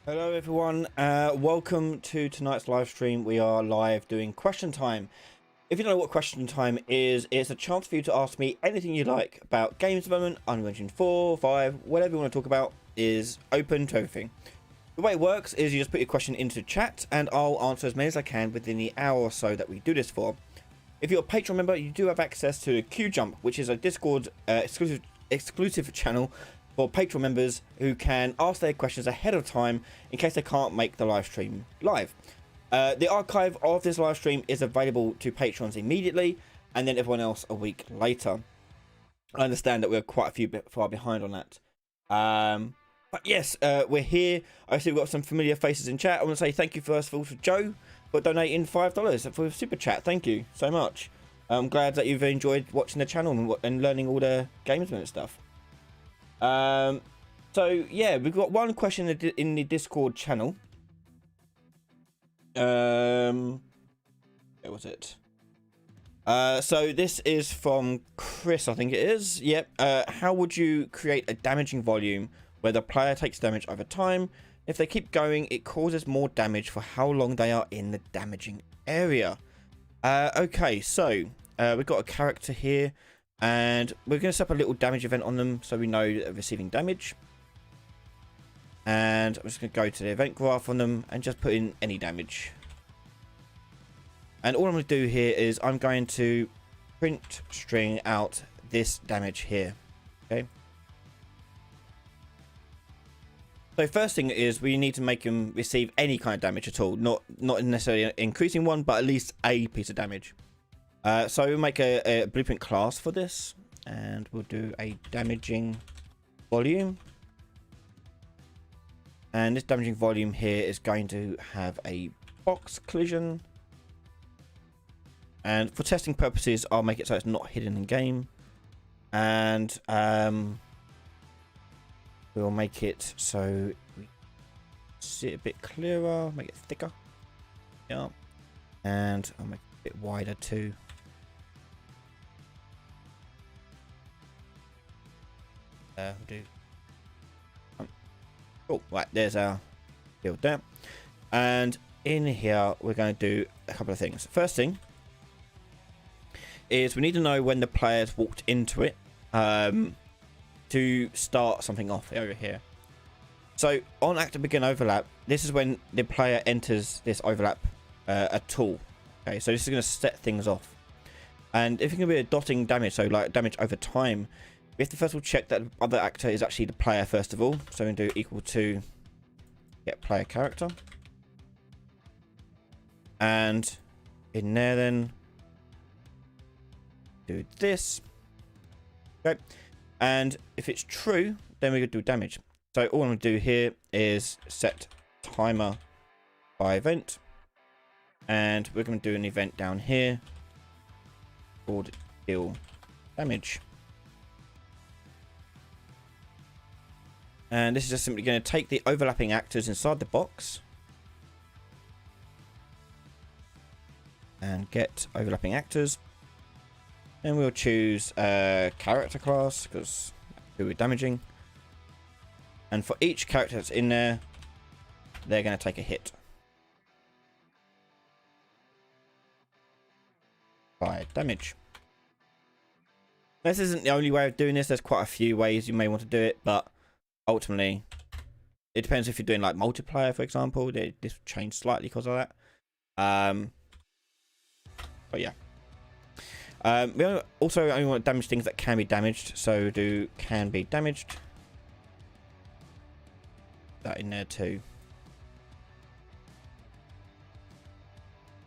Hello everyone, welcome to tonight's live stream. We are live doing question time. If you don't know what question time is, it's a chance for you to ask me anything you like about games development, Unreal Engine 4, 5, whatever you want to talk about is open to everything. The way it works is you just put your question into chat and I'll answer as many as I can within the hour or so that we do this for. If you're a Patreon member, you do have access to QJump, which is a Discord exclusive channel for Patreon members who can ask their questions ahead of time in case they can't make the live stream live. The archive of this live stream is available to patrons immediately and then everyone else a week later. I understand that we're quite a few bit far behind on that. But yes, we're here. I see we've got some familiar faces in chat. I want to say thank you first of all to Joe for donating $5 for super chat. Thank you so much. I'm glad that you've enjoyed watching the channel and learning all the games and stuff. So yeah, we've got one question in the Discord channel. Where was it? So this is from Chris, I think it is. Yep. How would you create a damaging volume where the player takes damage over time? If they keep going, it causes more damage for how long they are in the damaging area. Okay, so we've got a character here. And we're going to set up a little damage event on them so we know that they're receiving damage. And I'm just going to go to the event graph on them and just put in any damage. And all I'm going to do here is I'm going to print string out this damage here. Okay. So first thing is we need to make them receive any kind of damage at all. Not necessarily increasing one, but at least a piece of damage. So we'll make a blueprint class for this and we'll do a damaging volume, and this damaging volume here is going to have a box collision, and for testing purposes I'll make it so it's not hidden in game, and we'll make it so we see it a bit clearer, make it thicker, yeah, and I'll make it a bit wider too. We'll do cool. Right, there's our build there, and in here we're going to do a couple of things. First thing is we need to know when the players walked into it to start something off over here. So on active begin overlap, this is when the player enters this overlap a tool. Okay, so this is going to set things off. And if it can be a dotting damage, so like damage over time, we have to first of all check that the other actor is actually the player first of all. So we can do equal to get player character. And in there then do this. Okay. And if it's true, then we could do damage. So all I'm going to do here is set timer by event. And we're going to do an event down here called deal damage. And this is just simply going to take the overlapping actors inside the box and get overlapping actors. And we'll choose character class because who we're damaging. And for each character that's in there, they're going to take a hit by damage. This isn't the only way of doing this. There's quite a few ways you may want to do it, but ultimately, it depends if you're doing like multiplayer, for example. This will change slightly because of that. But yeah. We also only want to damage things that can be damaged, so do can be damaged. That in there too.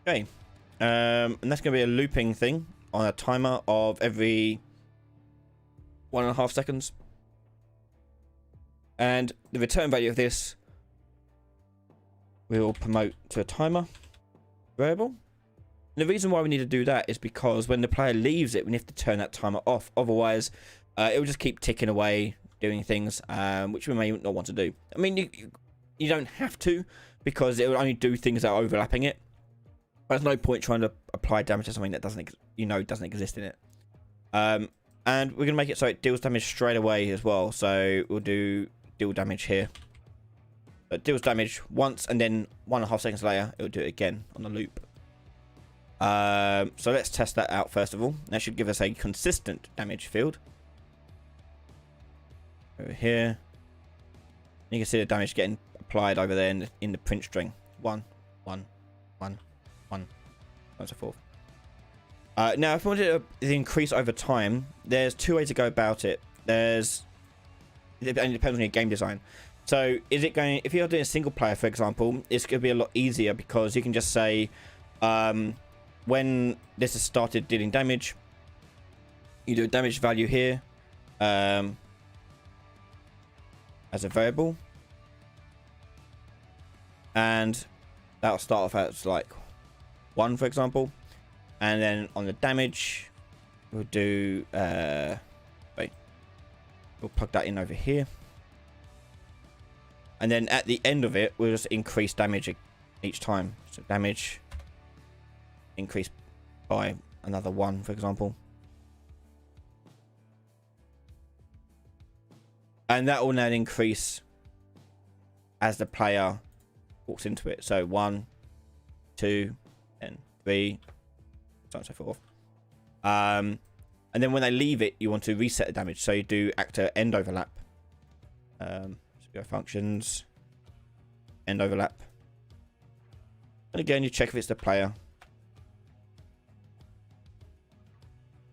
Okay. And that's going to be a looping thing on a timer of every 1.5 seconds. And the return value of this will promote to a timer variable. And the reason why we need to do that is because when the player leaves it, we have to turn that timer off. Otherwise, it will just keep ticking away, doing things which we may not want to do. I mean, you don't have to, because it will only do things that are overlapping it. But there's no point trying to apply damage to something that doesn't exist in it. And we're gonna make it so it deals damage straight away as well. So we'll do deal damage here. It deals damage once, and then 1.5 seconds later, it'll do it again on the loop. So let's test that out first of all. That should give us a consistent damage field. Over here. You can see the damage getting applied over there in the print string. 1, 1, 1, 1, and so forth. Now, if we want it to increase over time, there's 2 ways to go about it. And it depends on your game design. So, if you're doing a single player, for example, it's going to be a lot easier because you can just say, when this has started dealing damage, you do a damage value here as a variable, and that'll start off as like 1, for example, and then on the damage we'll do we'll plug that in over here, and then at the end of it we'll just increase damage each time. So damage increase by another 1, for example, and that will now increase as the player walks into it. So 1, 2, and 3, so on and so forth. And then when they leave it, you want to reset the damage. So you do actor end overlap. So go functions, end overlap, and again you check if it's the player.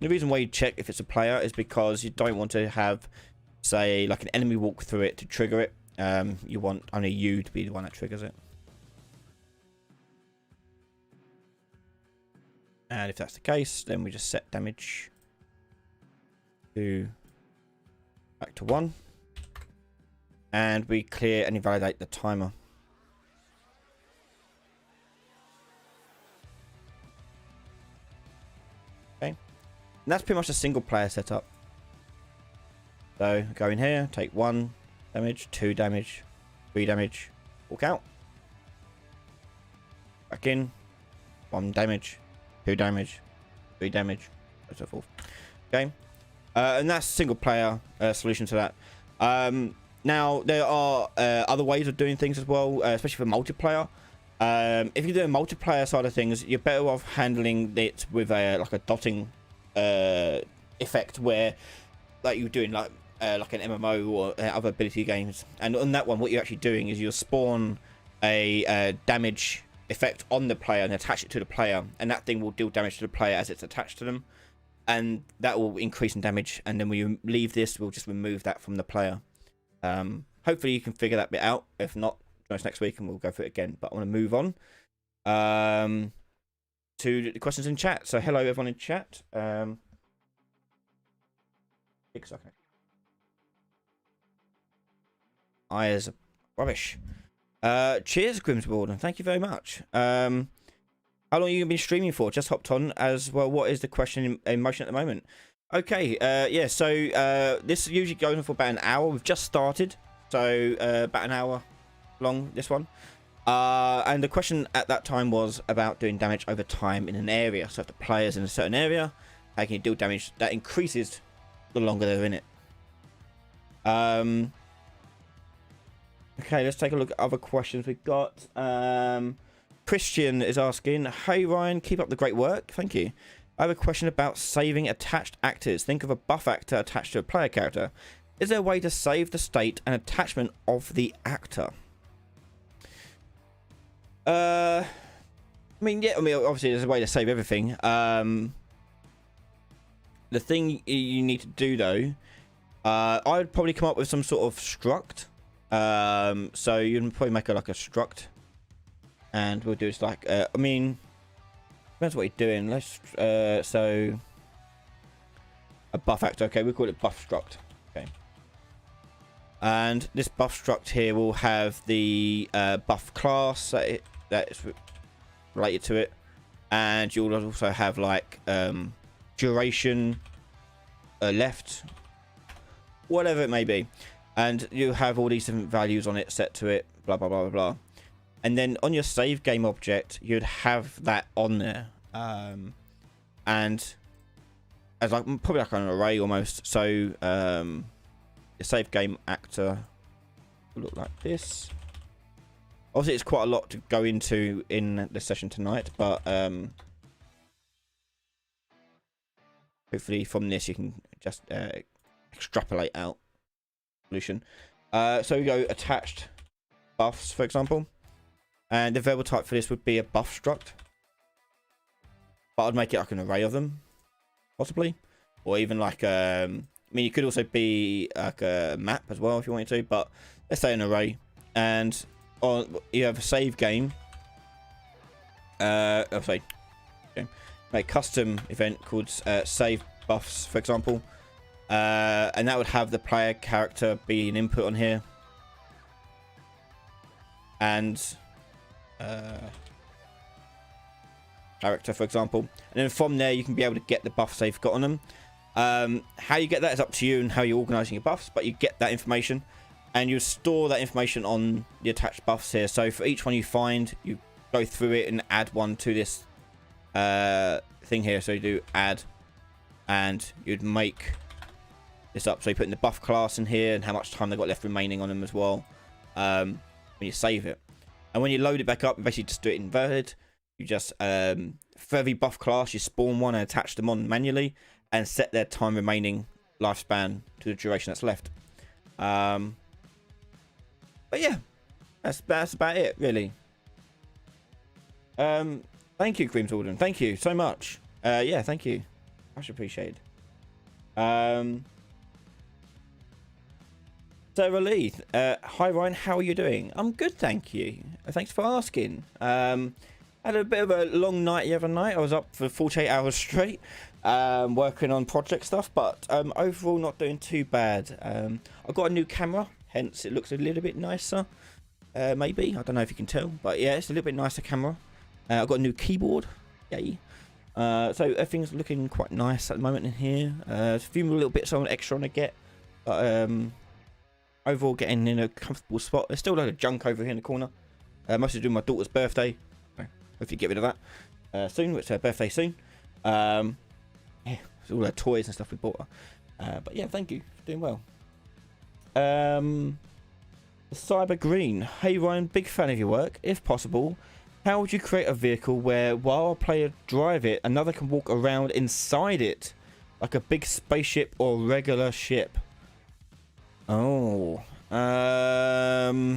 The reason why you check if it's a player is because you don't want to have, say, like an enemy walk through it to trigger it. You want only you to be the one that triggers it. And if that's the case, then we just set damage to back to 1. And we clear and invalidate the timer. Okay. And that's pretty much a single player setup. So go in here, take 1 damage, 2 damage, 3 damage, walk out. Back in, 1 damage, 2 damage, 3 damage, and so forth. Okay. And that's single player solution to that. Now there are other ways of doing things as well, especially for multiplayer. If you do a multiplayer side of things, you're better off handling it with like a dotting effect where like you're doing like an MMO or other ability games, and on that one what you're actually doing is you'll spawn a damage effect on the player and attach it to the player, and that thing will deal damage to the player as it's attached to them, and that will increase in damage, and then when you leave this we'll just remove that from the player. Hopefully you can figure that bit out. If not, join us next week and we'll go through it again. But I want to move on to the questions in chat. So hello everyone in chat. Big second. Eyes rubbish. Cheers, Grimsboard, thank you very much. How long are you gonna be streaming for? Just hopped on as well. What is the question in motion at the moment? Okay, yeah, so this usually goes on for about an hour. We've just started, so about an hour long, this one. And the question at that time was about doing damage over time in an area. So if the player's in a certain area, how can you deal damage that increases the longer they're in it? Okay, let's take a look at other questions we've got. Christian is asking, hey Ryan, keep up the great work. Thank you. I have a question about saving attached actors. Think of a buff actor attached to a player character. Is there a way to save the state and attachment of the actor? I mean, obviously there's a way to save everything. The thing you need to do though, I would probably come up with some sort of struct. So you can probably make like a struct, and we'll do this like I mean, depends what you're doing. Let's so a buff actor. Okay, we'll call it buff struct. Okay, and this buff struct here will have the buff class that's related to it, and you'll also have like duration, left, whatever it may be. And you have all these different values on it set to it, blah blah blah blah blah. And then on your save game object, you'd have that on there, and as like probably like an array almost. So the save game actor will look like this. Obviously, it's quite a lot to go into in the session tonight, but hopefully from this you can just extrapolate out. So we go attached buffs, for example, and the variable type for this would be a buff struct, but I'd make it like an array of them, possibly, or even like I mean, you could also be like a map as well if you wanted to, but let's say an array. And on you have a save game, make a custom event called save buffs, for example. And that would have the player character be an input on here, and character, for example, and then from there you can be able to get the buffs they've got on them. How you get that is up to you and how you're organizing your buffs, but you get that information and you store that information on the attached buffs here. So for each one you find, you go through it and add one to this thing here. So you do add, and you'd make this up, so you put in the buff class in here and how much time they've got left remaining on them as well, when you save it. And when you load it back up, you basically just do it inverted. You just for every buff class you spawn one and attach them on manually and set their time remaining lifespan to the duration that's left. But yeah, that's about it really. Thank you, Cream Torden, thank you so much. Yeah, thank you, much appreciated. Sarah Lee, hi Ryan, how are you doing? I'm good, thank you. Thanks for asking. Had a bit of a long night the other night. I was up for 48 hours straight, working on project stuff, but overall not doing too bad. I've got a new camera, hence it looks a little bit nicer. Maybe, I don't know if you can tell, but yeah, it's a little bit nicer camera. I've got a new keyboard, yay. So everything's looking quite nice at the moment in here. There's a few little bits on extra on to get, but overall getting in a comfortable spot. There's still a load of junk over here in the corner. Mostly doing my daughter's birthday. Hopefully get rid of that soon. It's her birthday soon. Yeah, it's all her toys and stuff we bought her. But yeah, thank you for doing well. Cyber Green, hey Ryan, big fan of your work. If possible, how would you create a vehicle where while a player drive it, another can walk around inside it Like a big spaceship or regular ship? Oh. Hmm.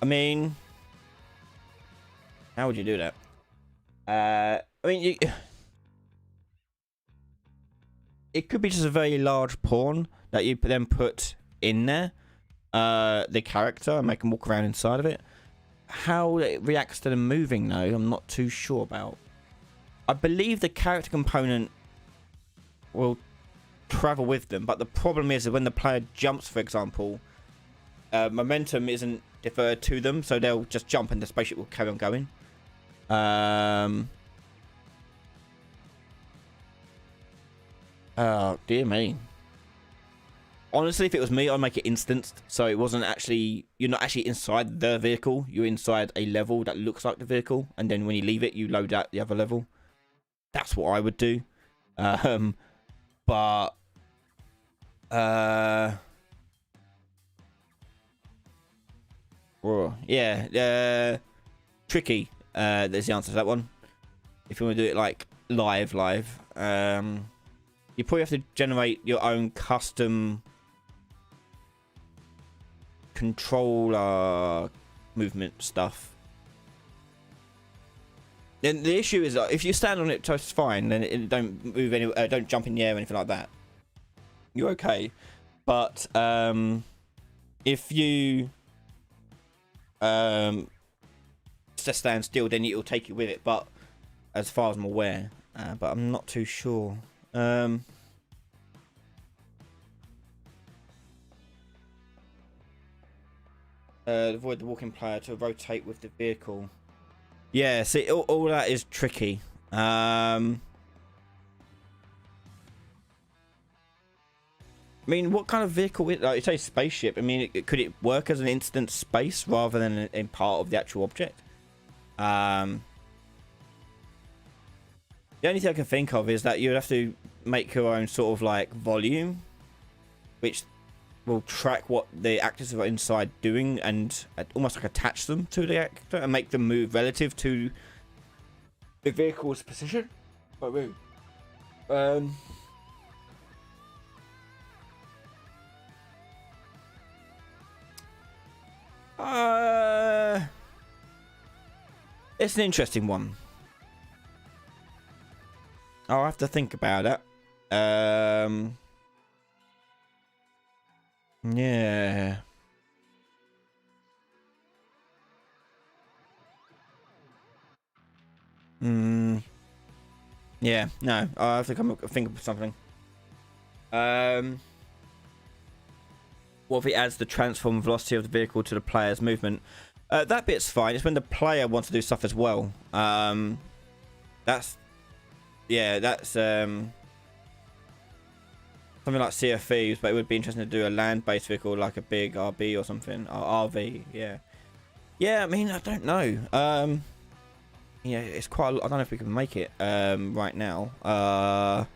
I mean, how would you do that? I mean, it could be just a very large pawn that you then put in there, the character, and make them walk around inside of it. How it reacts to them moving, though, I'm not too sure about. I believe the character component will travel with them, but the problem is that when the player jumps, for example, momentum isn't deferred to them, so they'll just jump and the spaceship will carry on going. Oh, dear me. Honestly, if it was me, I'd make it instanced, so it wasn't actually... You're not actually inside the vehicle. You're inside a level that looks like the vehicle, and then when you leave it, you load out the other level. That's what I would do. But... yeah, tricky. There's the answer to that one. If you want to do it like live, you probably have to generate your own custom controller movement stuff. Then the issue is if you stand on it just fine, then it don't move anywhere, don't jump in the air or anything like that. You're okay. But if you just stand still, then it'll take you with it. But as far as I'm aware, but I'm not too sure. Avoid the walking player to rotate with the vehicle. Yeah, see, all that is tricky. I mean, what kind of vehicle? Like you say, spaceship. I mean, could it work as an instant space rather than in part of the actual object? The only thing I can think of is that you would have to make your own sort of like volume, which will track what the actors are inside doing and almost like attach them to the actor and make them move relative to the vehicle's position. It's an interesting one. I'll have to think about it. Yeah. Yeah, no, I'll have to think of something. What if it adds the transform velocity of the vehicle to the player's movement? That bit's fine. It's when the player wants to do stuff as well. That's something like Sea of Thieves, but it would be interesting to do a land-based vehicle like a big RB or something, or RV. Yeah. I mean, I don't know. Yeah, it's quite. I don't know if we can make it right now. I'll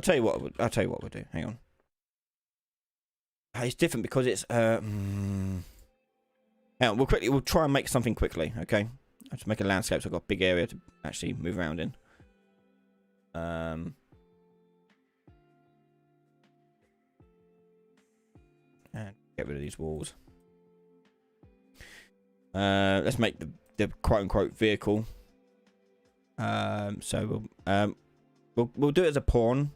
tell you what we'll do. Hang on. It's different because it's hang on, we'll try and make something quickly, okay? I'll just make a landscape so I've got a big area to actually move around in. And get rid of these walls. Let's make the quote unquote vehicle. So we'll do it as a pawn.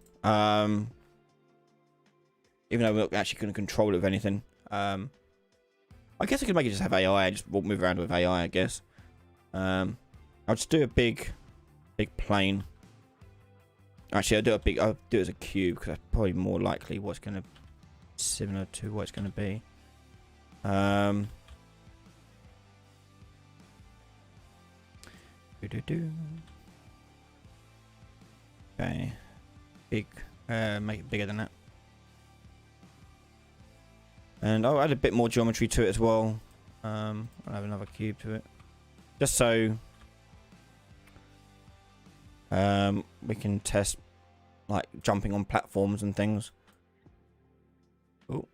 Even though we're not actually going to control it with anything. I guess I could make it just have AI. Just move around with AI, I guess. I'll just do a big plane. Actually, I'll do it as a cube because that's probably more likely what's going to similar to what it's going to be. Okay, big. Make it bigger than that. And I'll add a bit more geometry to it as well. I'll have another cube to it, just so we can test like jumping on platforms and things. Oh,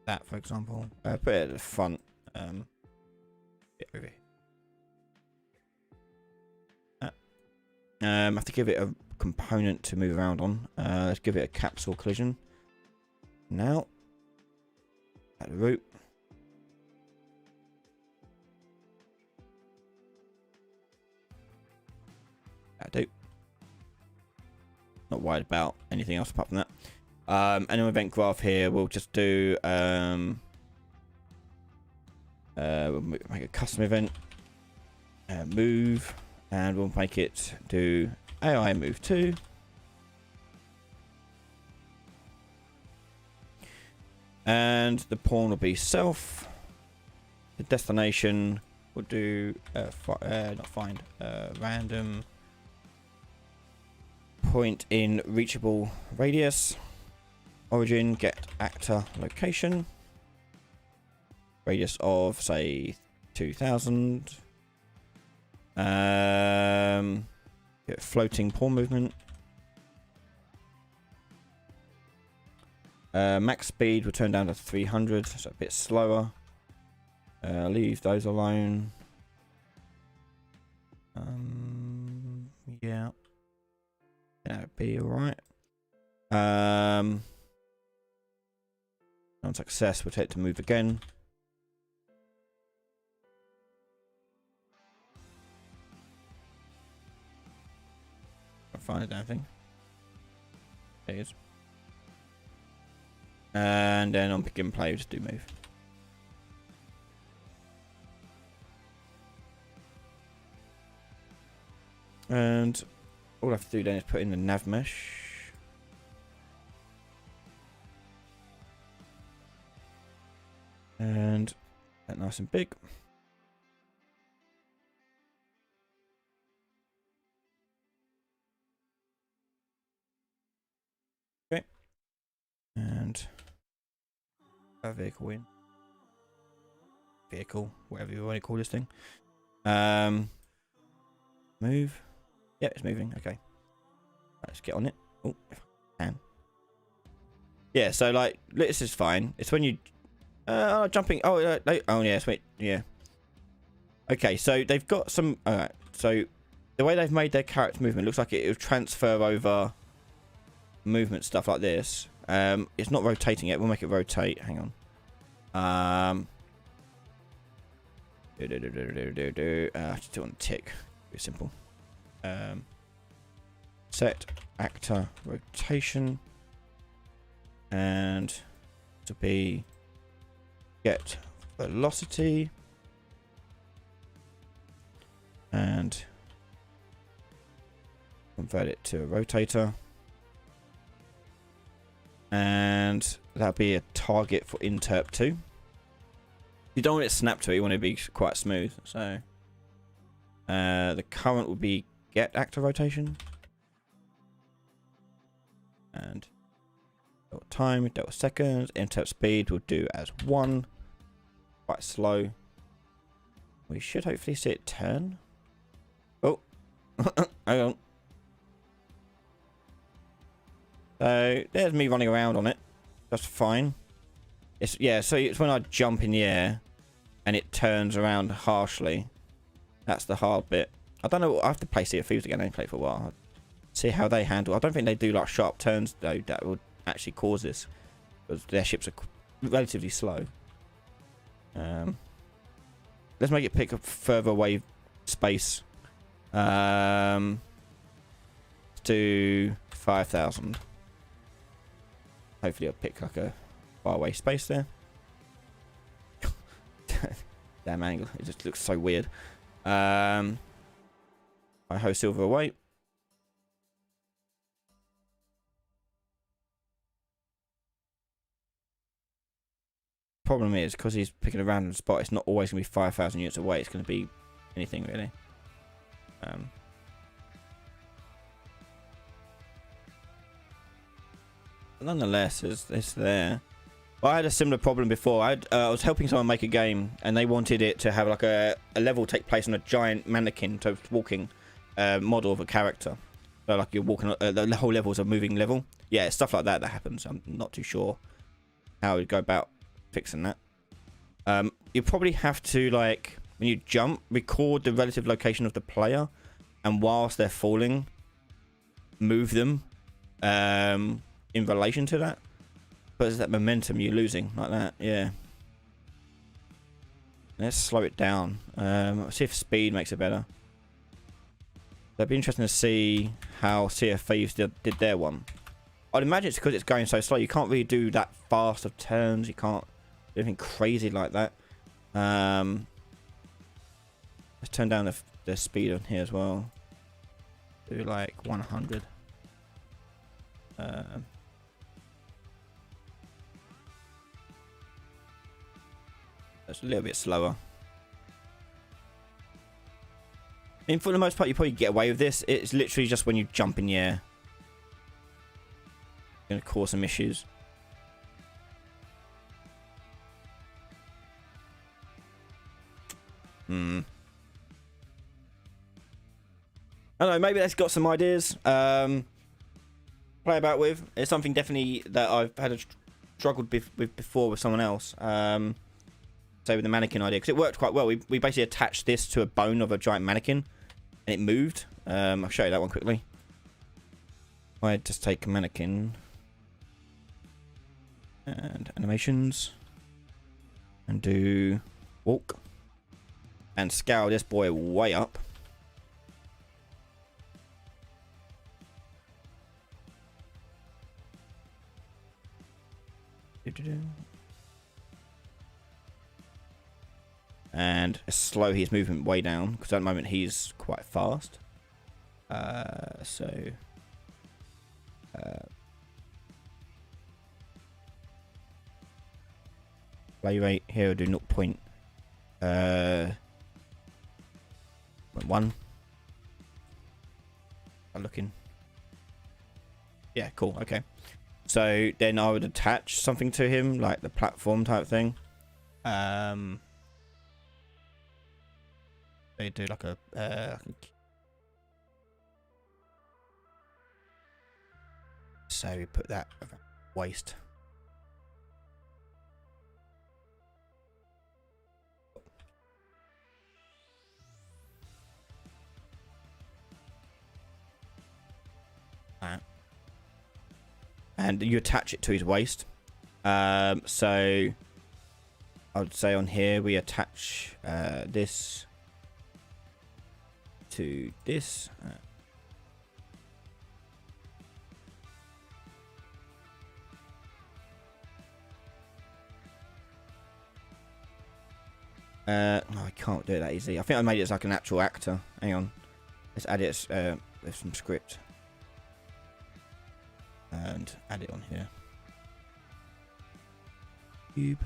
that for example. Put it at the front. Bit over here. I have to give it a component to move around on. Let's give it a capsule collision. Now, at the root. That'll do. Not worried about anything else apart from that. And an event graph here, we'll just do we'll make a custom event, move, and we'll make it do AI move 2. And the pawn will be self. The destination will do not find, random point in reachable radius. Origin, get actor location. Radius of say 2000. Get floating pawn movement. Max speed will turn down to 300, so a bit slower. Leave those alone. Yeah, that'd be alright. On success, we'll take it to move again. I'll find a damn thing. There it is. And then on pick and play, we'll just do move. And all I have to do then is put in the nav mesh. And that nice and big. Okay. And a vehicle in. Vehicle, whatever you want to call this thing. Move. Yeah, it's moving. Okay. Let's get on it. Oh, if I can. Yeah, so like this is fine. It's when you jumping. Oh, oh yeah, wait, yeah. Okay, so they've got some. Alright, so the way they've made their character movement looks like it will transfer over movement stuff like this. It's not rotating yet. We'll make it rotate. Hang on. Just do it on tick. Very simple. Set actor rotation, and to be get velocity, and convert it to a rotator, and that'll be a target for interp 2. You don't want it snap to it, you want it to be quite smooth. So the current will be get actor rotation, and time, delta seconds, interp speed will do as 1. Quite slow. We should hopefully see it turn. Oh, hang on. So there's me running around on it. That's fine. It's yeah. So it's when I jump in the air, and it turns around harshly. That's the hard bit. I don't know. I have to play Sea of Thieves again. I haven't played for a while. See how they handle. I don't think they do like sharp turns though. That would actually cause this, because their ships are relatively slow. Let's make it pick up further away space. Let's do 5,000. Hopefully, I'll pick like a far away space there. Damn angle! It just looks so weird. I ho silver away. Problem is, because he's picking a random spot, it's not always going to be 5,000 units away. It's going to be anything really. Nonetheless, it's there. I had a similar problem before. I was helping someone make a game, and they wanted it to have like a level take place on a giant mannequin, so walking model of a character. So like you're walking, the whole level is a moving level. Yeah, stuff like that happens. I'm not too sure how we'd go about fixing that. You probably have to, like, when you jump, record the relative location of the player, and whilst they're falling, move them in relation to that. But it's that momentum you're losing, like that, yeah. Let's slow it down. See if speed makes it better. That'd be interesting to see how Sea of Thieves did their one. I'd imagine it's because it's going so slow. You can't really do that fast of turns. You can't do anything crazy like that. Let's turn down the speed on here as well. Do like 100. That's a little bit slower. I mean, for the most part, you probably get away with this. It's literally just when you jump in the air. It's going to cause some issues. I don't know, maybe that's got some ideas. Play about with. It's something definitely that I've had struggled with before with someone else. Say with the mannequin idea, because it worked quite well. We basically attached this to a bone of a giant mannequin, and it moved. I'll show you that one quickly. I just take a mannequin and animations and do walk and scale this boy way up. And slow his movement way down, because at the moment he's quite fast. Play rate here, do 0.1. I'm looking. Yeah, cool. Okay. So then I would attach something to him, like the platform type thing. They do like a so we put that waist. And you attach it to his waist. So I would say on here we attach this to this. No, I can't do it that easy. I think I made it as like an actual actor. Hang on. Let's add it with some script. And add it on here. Cube.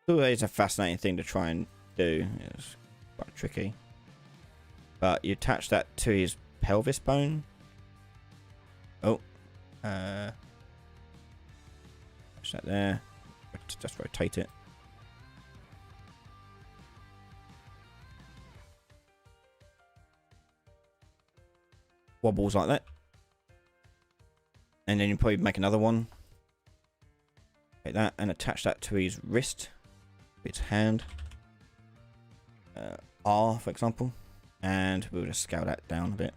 It's a fascinating thing to try and do. It's quite tricky. But you attach that to his pelvis bone. Oh. Attach that there. Just rotate it. Wobbles like that. And then you probably make another one. Like that. And attach that to his wrist. Its hand. R, for example. And we'll just scale that down a bit.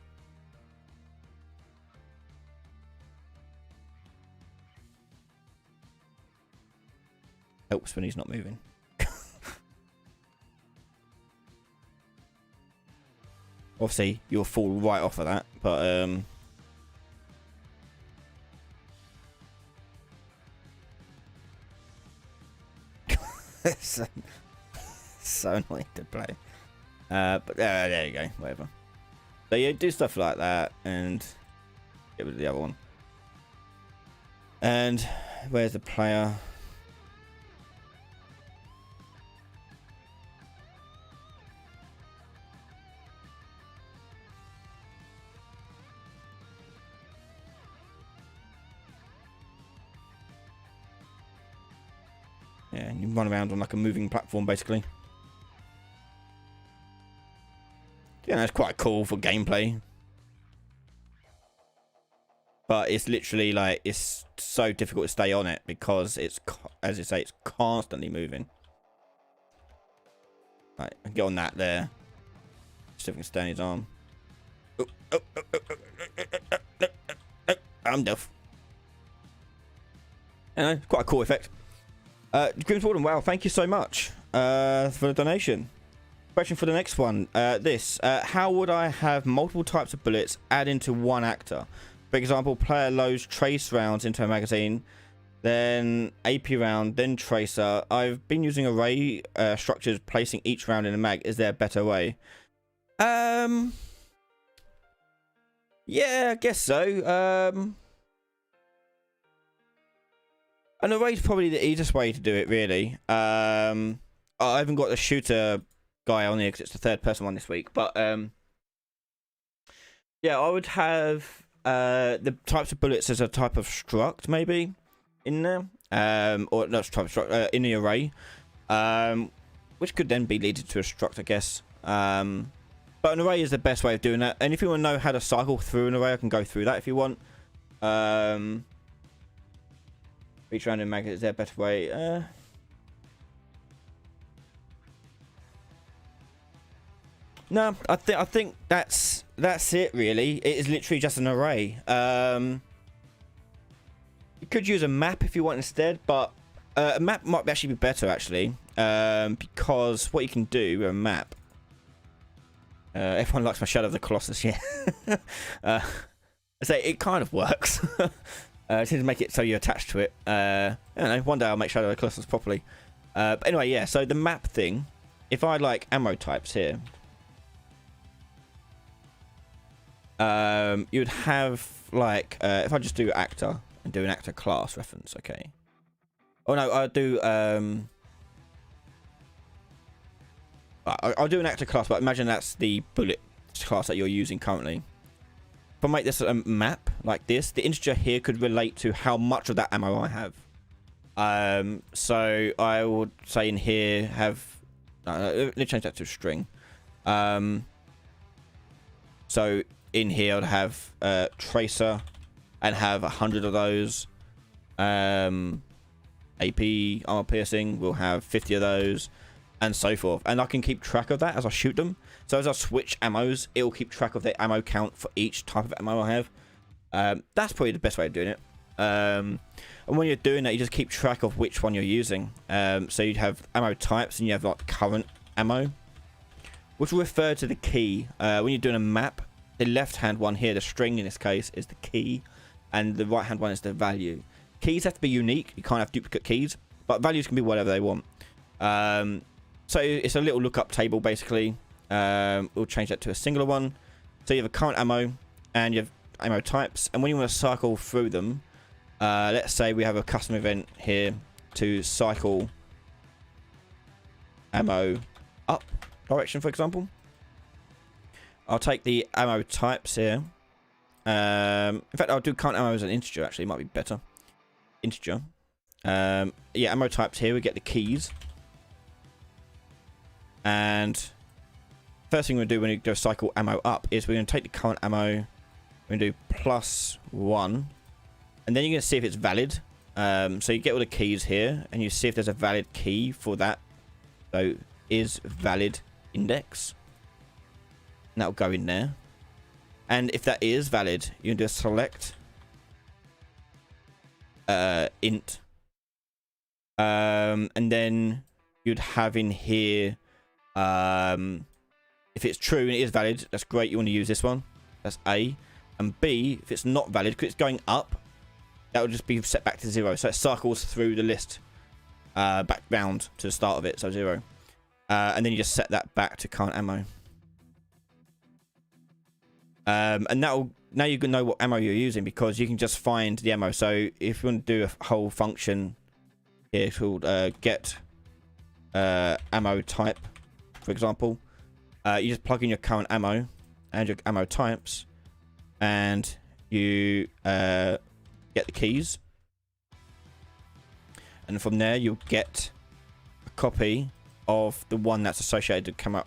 Helps when he's not moving. Obviously, you'll fall right off of that, but so annoying to play. But there you go, whatever. So yeah, do stuff like that and get rid of the other one. And where's the player? Yeah, you run around on like a moving platform, basically. Yeah, that's quite cool for gameplay. But it's literally like, it's so difficult to stay on it because it's, as you say, it's constantly moving. Right, get on that there. See if I can stay on his arm. I'm deaf. Anyway, it's quite a cool effect. Grimswarden, wow, thank you so much for the donation. Question for the next one. How would I have multiple types of bullets add into one actor? For example, player loads trace rounds into a magazine, then AP round, then tracer. I've been using array structures, placing each round in a mag. Is there a better way? Yeah, I guess so. An array is probably the easiest way to do it, really. I haven't got the shooter guy on here because it's the third person one this week. But yeah, I would have the types of bullets as a type of struct, maybe, in there. Or not type of struct, in the array. Which could then be leaded to a struct, I guess. But an array is the best way of doing that. And if you want to know how to cycle through an array, I can go through that if you want. Each round in mag, is there a better way? No, I think that's it really. It is literally just an array. You could use a map if you want instead, but a map might actually be better actually, because what you can do with a map. Everyone likes my Shadow of the Colossus, yeah. I say it kind of works. It seems to make it so you're attached to it. I don't know, one day I'll make Shadow of the Colossus properly. But anyway, yeah, so the map thing, if I like ammo types here, you would have like, if I just do actor and do an actor class reference, okay. Oh no, I'll do, I'll do an actor class, but imagine that's the bullet class that you're using currently. If I make this a map like this, the integer here could relate to how much of that ammo I have. So I would say in here have, let me change that to a string. So in here I'd have tracer and have 100 of those. AP armor piercing will have 50 of those, and so forth. And I can keep track of that as I shoot them. So as I switch ammos, it'll keep track of the ammo count for each type of ammo I have. That's probably the best way of doing it. And when you're doing that, you just keep track of which one you're using. So you'd have ammo types, and you have like current ammo, which will refer to the key. When you're doing a map, the left hand one here, the string in this case, is the key, and the right hand one is the value. Keys have to be unique. You can't have duplicate keys, but values can be whatever they want. So it's a little lookup table basically. We'll change that to a singular one. So you have a current ammo and you have ammo types, and when you want to cycle through them, let's say we have a custom event here to cycle ammo up direction, for example. I'll take the ammo types here. In fact, I'll do current ammo as an integer. Actually, it might be better. Integer. Yeah, ammo types here. We get the keys. And first thing we're going to do when you go cycle ammo up is we're going to take the current ammo. We're going to do +1. And then you're going to see if it's valid. So you get all the keys here, and you see if there's a valid key for that. So is valid index. And that'll go in there. And if that is valid, you can do a select int. And then you'd have in here, if it's true and it is valid, that's great. You want to use this one. That's A. And B, if it's not valid, because it's going up, that will just be set back to 0. So it cycles through the list back round to the start of it, so 0. And then you just set that back to current ammo. And that'll, now you can know what ammo you're using, because you can just find the ammo. So if you want to do a whole function here called get ammo type, for example, you just plug in your current ammo and your ammo types, and you get the keys, and from there you'll get copy of the one that's associated to camo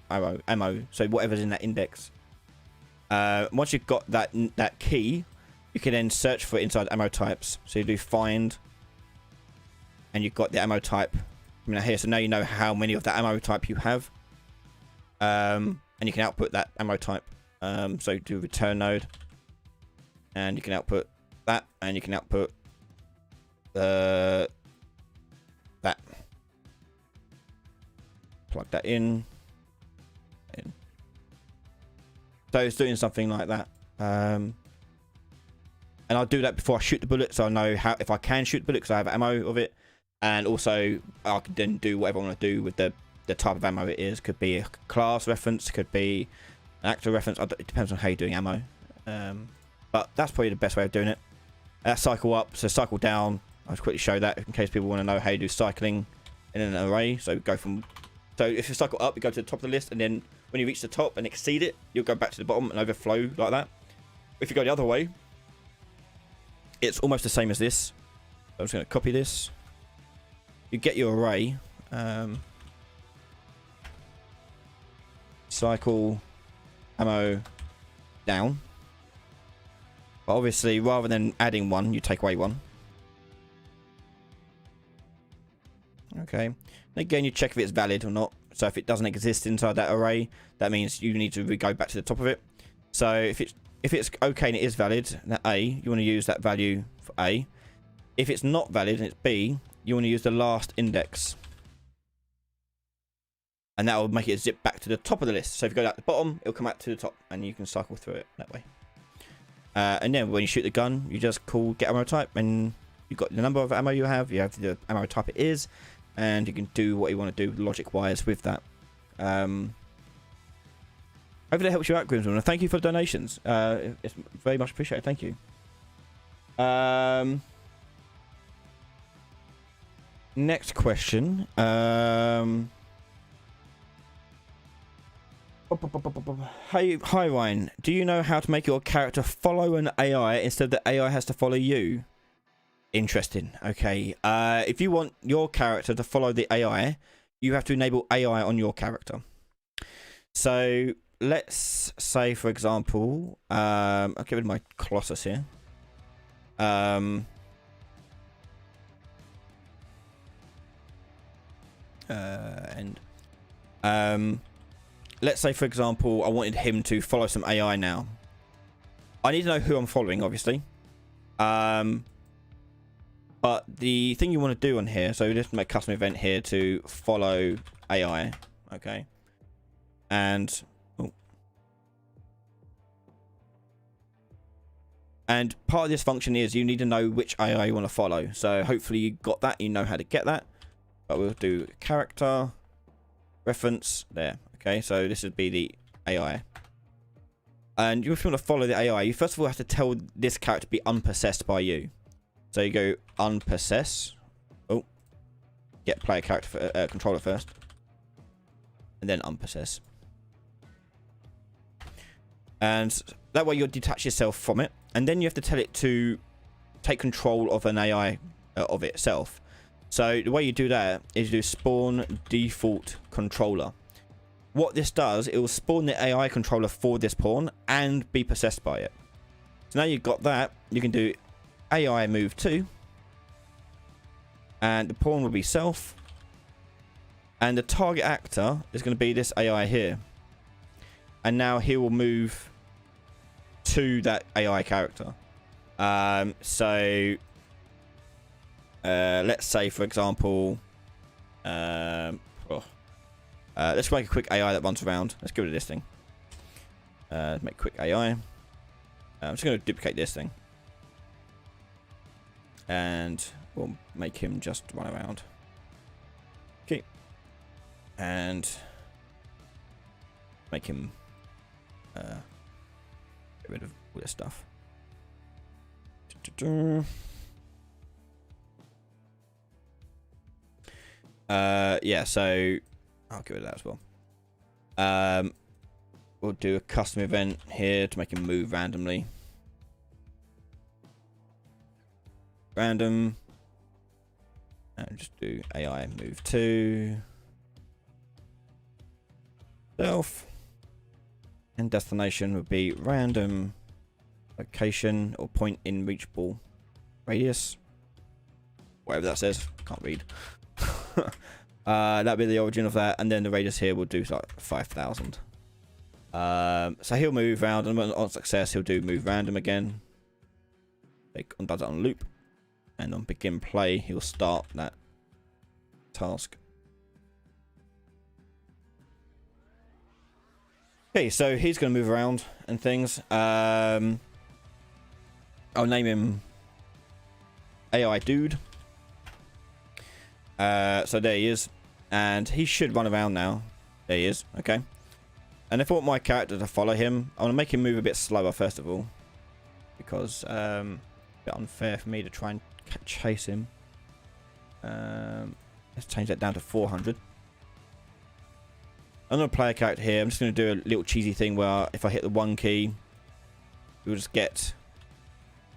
ammo. So whatever's in that index. Once you've got that key, you can then search for it inside ammo types. So you do find, and you've got the ammo type here. So now you know how many of that ammo type you have, and you can output that ammo type. So do return node, and you can output that, and you can output that. Plug that in. So it's doing something like that. And I'll do that before I shoot the bullet, so I know how, if I can shoot the bullet because I have ammo of it, and also I can then do whatever I want to do with the type of ammo it is. Could be a class reference, could be an actual reference. It depends on how you're doing ammo. But that's probably the best way of doing it. Cycle up, so cycle down. I'll just quickly show that in case people want to know how you do cycling in an array. So go from, so if you cycle up, you go to the top of the list, and then when you reach the top and exceed it, you'll go back to the bottom and overflow like that. If you go the other way, it's almost the same as this. I'm just going to copy this. You get your array. Cycle ammo down. But obviously, rather than adding one, you take away one. Okay. And again, you check if it's valid or not. So if it doesn't exist inside that array, that means you need to go back to the top of it. So if it's okay and it is valid, that A, you want to use that value for A. If it's not valid and it's B, you want to use the last index. And that will make it zip back to the top of the list. So if you go down to the bottom, it'll come out to the top, and you can cycle through it that way. And then when you shoot the gun, you just call get ammo type, and you've got the number of ammo you have the ammo type it is, and you can do what you want to do logic wise with that. Hopefully that helps you out, Grimsman, and thank you for the donations. It's very much appreciated. Thank you. Next question. Hi Ryan, do you know how to make your character follow an AI instead of the AI has to follow you? Interesting. Okay. If you want your character to follow the AI, you have to enable AI on your character. So let's say, for example, I'll get rid of my Colossus here. Let's say, for example, I wanted him to follow some AI now. I need to know who I'm following, obviously. But the thing you want to do on here, so just make custom event here to follow AI, okay? And part of this function is you need to know which AI you want to follow. So hopefully you got that, you know how to get that. But we'll do character reference there. Okay, so this would be the AI. And if you want to follow the AI, you first of all have to tell this character to be unpossessed by you. So you go unpossess. Oh, get player character for, controller first, and then unpossess. And that way you'll detach yourself from it, and then you have to tell it to take control of an AI of itself. So the way you do that is you do spawn default controller. What this does, it will spawn the AI controller for this pawn and be possessed by it. So now you've got that, you can do AI move 2, and the pawn will be self, and the target actor is going to be this AI here, and now he will move to that AI character. Let's say, for example, let's make a quick AI that runs around. Let's get rid of this thing. Make quick AI. I'm just going to duplicate this thing. And we'll make him just run around. Okay. And make him get rid of all this stuff. Yeah, so I'll get rid of that as well. We'll do a custom event here to make him move randomly. Random. And just do AI move 2. Self. And destination would be random location or point in reachable radius. Whatever that says. Can't read. That'd be the origin of that. And then the radius here will do like 5,000. So he'll move around, and on success he'll do move random again. Does it on loop, and on begin play he'll start that task. Okay, so he's going to move around and things. I'll name him AI Dude. So there he is, and he should run around now. There he is. Okay. And if I want my character to follow him, I want to make him move a bit slower first of all, because a bit unfair for me to try and chase him. Let's change that down to 400. I'm going to play a character here. I'm just going to do a little cheesy thing where if I hit the 1 key, you'll just get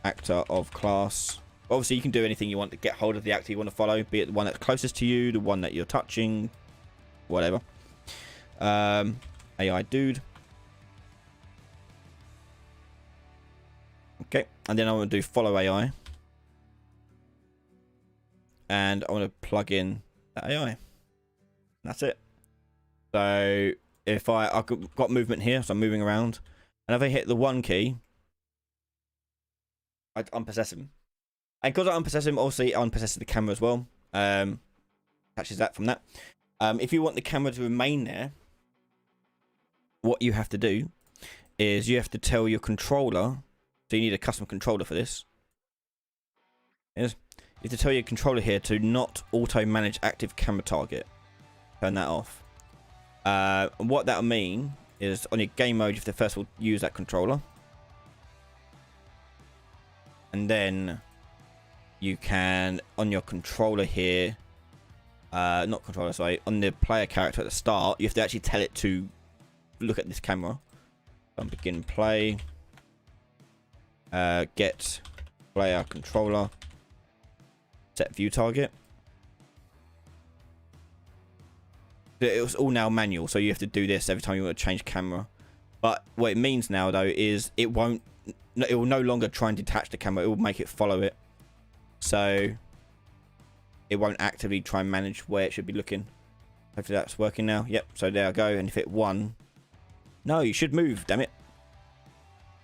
actor of class. Obviously, you can do anything you want to get hold of the actor you want to follow, be it the one that's closest to you, the one that you're touching, whatever. AI Dude. Okay, and then I want to do follow AI. And I want to plug in that AI. That's it. So if I've got movement here, so I'm moving around, and if I hit the 1 key, I unpossess him. And because I unpossess him, also I unpossess the camera as well. Catches that from that. If you want the camera to remain there, what you have to do is you have to tell your controller. So you need a custom controller for this. Yes, you have to tell your controller here to not auto manage active camera target. Turn that off. And what that'll mean is on your game mode, you have to first of all use that controller, and then you can on your controller here, not controller, sorry, on the player character at the start, you have to actually tell it to look at this camera. Begin play. Get player controller. Set view target. It was all now manual, so you have to do this every time you want to change camera. But what it means now though is it will no longer try and detach the camera. It will make it follow it, so it won't actively try and manage where it should be looking. Hopefully that's working now. Yep, so there I go. And if it 1, no, you should move, damn it.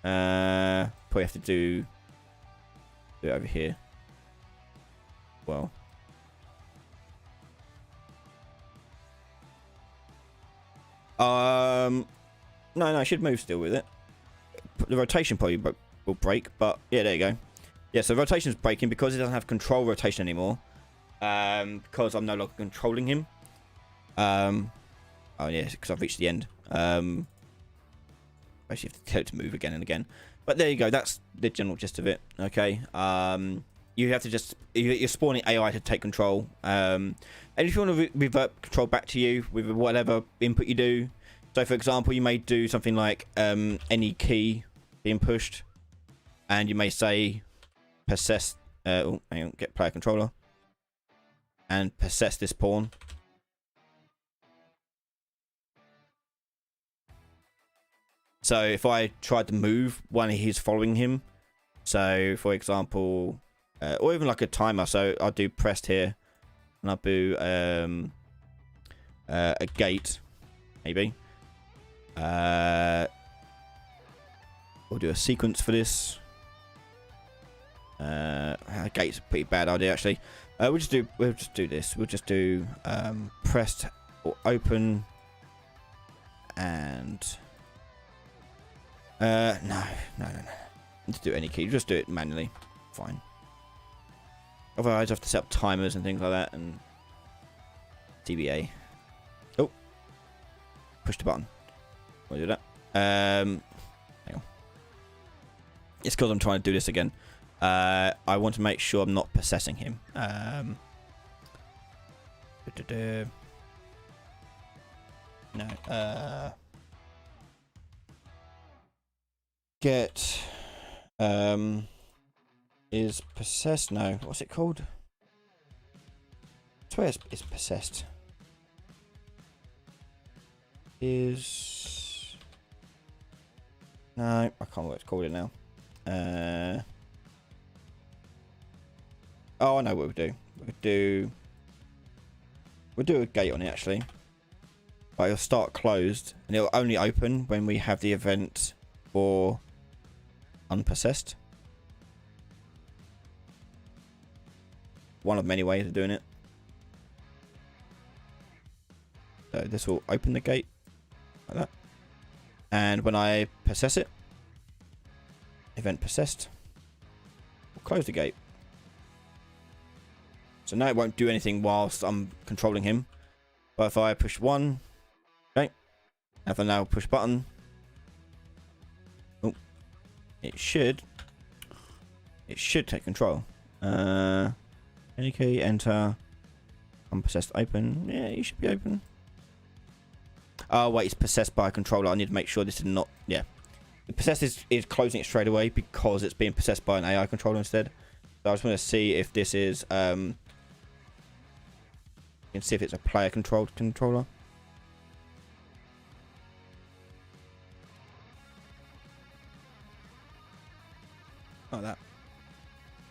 Probably have to do it over here. Well, no, I should move still with it. The rotation probably will break, but yeah, there you go. Yeah, so rotation's breaking because it doesn't have control rotation anymore. Because I'm no longer controlling him. Oh yeah, because I've reached the end. Basically have to tell it to move again and again. But there you go. That's the general gist of it. Okay. You have to just you're spawning AI to take control. And if you want to revert control back to you with whatever input you do. So for example, you may do something like any key being pushed, and you may say possess. Oh, hang on, get player controller and possess this pawn. So if I tried to move when he's following him, so for example, or even like a timer, so I'll do pressed here, and I'll do a gate, maybe. We'll do a sequence for this. A gate's a pretty bad idea actually. We'll just do this. We'll just do pressed or open, and no. Just do any key. Just do it manually. Fine. Otherwise, I have to set up timers and things like that, and TBA. Oh, push the button. I'll do that. Hang on. It's because I'm trying to do this again. I want to make sure I'm not possessing him. No. Get is possessed. No, what's it called? I swear it's possessed. is... No, I can't remember what it's called it now. Oh, I know what we'll do. We'll do a gate on it, actually. But it'll start closed, and it'll only open when we have the event for unpossessed. One of many ways of doing it. So this will open the gate like that. And when I possess it, event possessed, we'll close the gate. So now it won't do anything whilst I'm controlling him. But if I push 1, okay, if I now push button, oh, it should take control. Any key, enter, unpossessed, open. Yeah, you should be open. Oh wait, it's possessed by a controller. I need to make sure this is not. Yeah, the possessed is closing it straight away because it's being possessed by an AI controller instead. So I just want to see if this is you can see if it's a player controlled controller. Like that.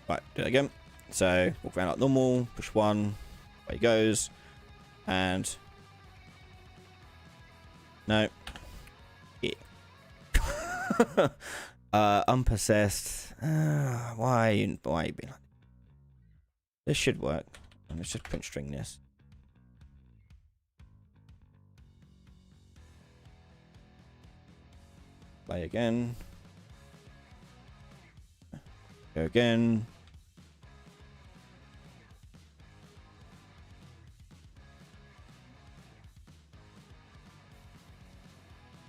Right, do it again. So walk around like normal, push 1, away he goes, and no. Yeah. Unpossessed. Why you being like this? Should work. Let's just print string this. Play again. Go again.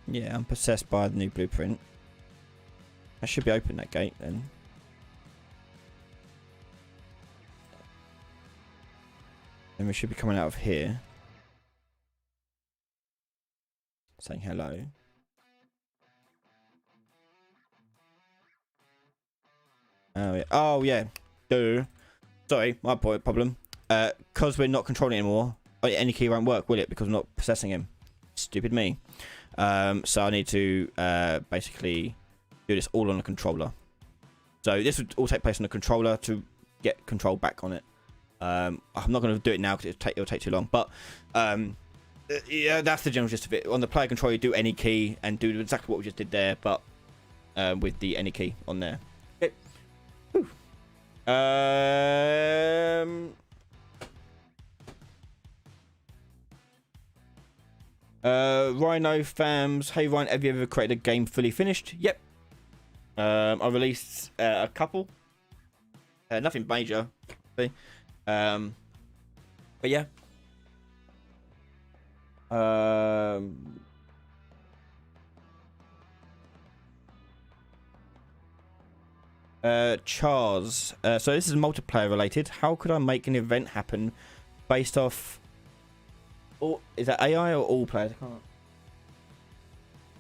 Yeah, I'm possessed by the new blueprint. I should be open that gate then. And we should be coming out of here. Saying hello. Oh yeah. Oh yeah. Duh. Sorry, my problem. Because we're not controlling it anymore, any key won't work, will it? Because we're not possessing him. Stupid me. So I need to basically do this all on a controller. So this would all take place on a controller to get control back on it. I'm not going to do it now because it'll take too long. But yeah, that's the general gist of it. On the player controller, you do any key and do exactly what we just did there, but with the any key on there. Okay. Whew. Rhino Fams, hey Ryan, have you ever created a game fully finished? Yep. I released a couple. Nothing major. But yeah. Charles. So this is multiplayer related. How could I make an event happen based off... Or is that AI or all players? I can't.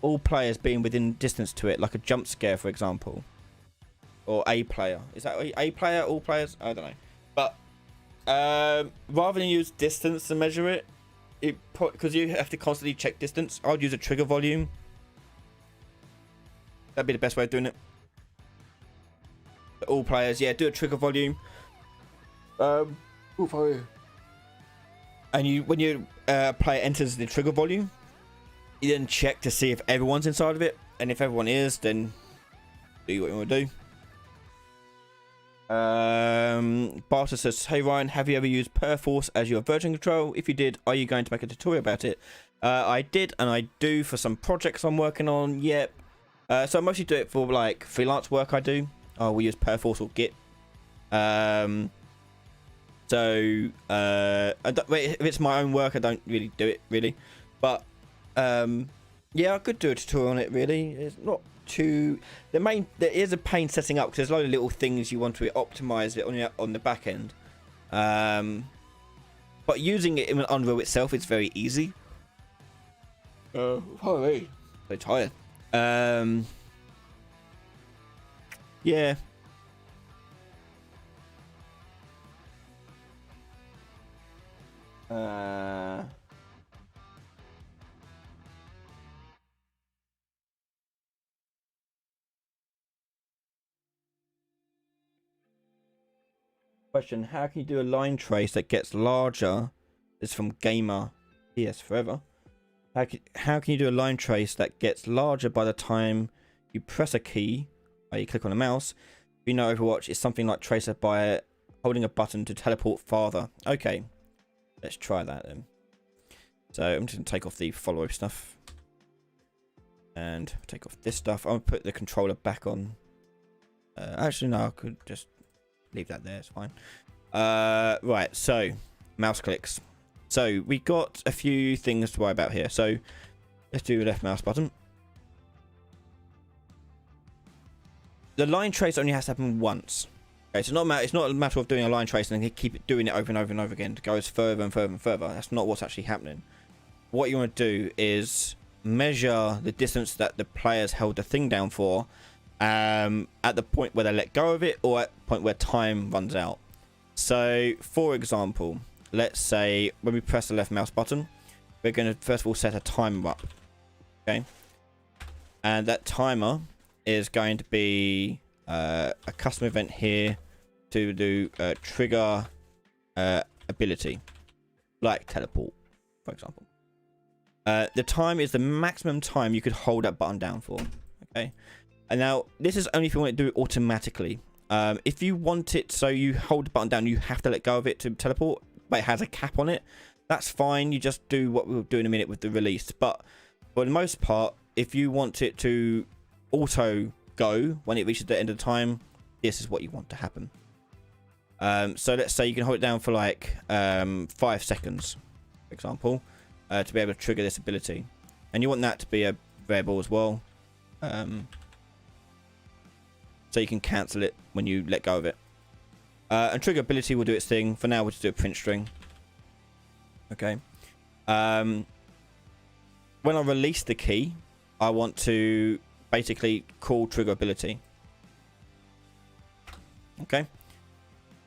All players being within distance to it, like a jump scare, for example, or a player. Is that a player? All players? I don't know. But rather than use distance to measure it, because you have to constantly check distance, I'd use a trigger volume. That'd be the best way of doing it. But all players, yeah, do a trigger volume. And when your player enters the trigger volume, you then check to see if everyone's inside of it, and if everyone is, then do what you want to do. Barter says, hey Ryan, have you ever used Perforce as your version control? If you did, are you going to make a tutorial about it? I did, and I do for some projects I'm working on. Yep. So I mostly do it for like freelance work. I will use Perforce or Git. So if it's my own work, I don't really do it really, but yeah, I could do a tutorial on it. Really, it's not too. There is a pain setting up because there's a lot of little things you want to optimize it on the back end. But using it in Unreal itself, it's very easy. Sorry, so tired. Yeah. Question: how can you do a line trace that gets larger? This is from Gamer PS Forever. How can you do a line trace that gets larger by the time you press a key, or you click on a mouse? If you know Overwatch, it's something like tracer by holding a button to teleport farther. Okay, let's try that then. So I'm just going to take off the follow stuff. And take off this stuff. I'm going to put the controller back on. Actually, no, I could just leave that there. It's fine. Right, so mouse clicks. So we got a few things to worry about here. So let's do left mouse button. The line trace only has to happen once. Okay, so it's not a matter of doing a line trace and then keep it doing it over and over and over again to go further and further and further. That's not what's actually happening. What you want to do is measure the distance that the players held the thing down for at the point where they let go of it or at the point where time runs out. So for example, let's say when we press the left mouse button, we're going to first of all set a timer up. Okay, and that timer is going to be a custom event here to do trigger ability, like teleport, for example. The time is the maximum time you could hold that button down for. Okay, and now this is only if you want to do it automatically. If you want it so you hold the button down, you have to let go of it to teleport, but it has a cap on it. That's fine. You just do what we'll do in a minute with the release. But for the most part, if you want it to auto go when it reaches the end of the time, this is what you want to happen. So let's say you can hold it down for like 5 seconds, for example, to be able to trigger this ability, and you want that to be a variable as well, so you can cancel it when you let go of it. And trigger ability will do its thing. For now, we'll just do a print string. Okay. When I release the key, I want to basically call trigger ability. Okay.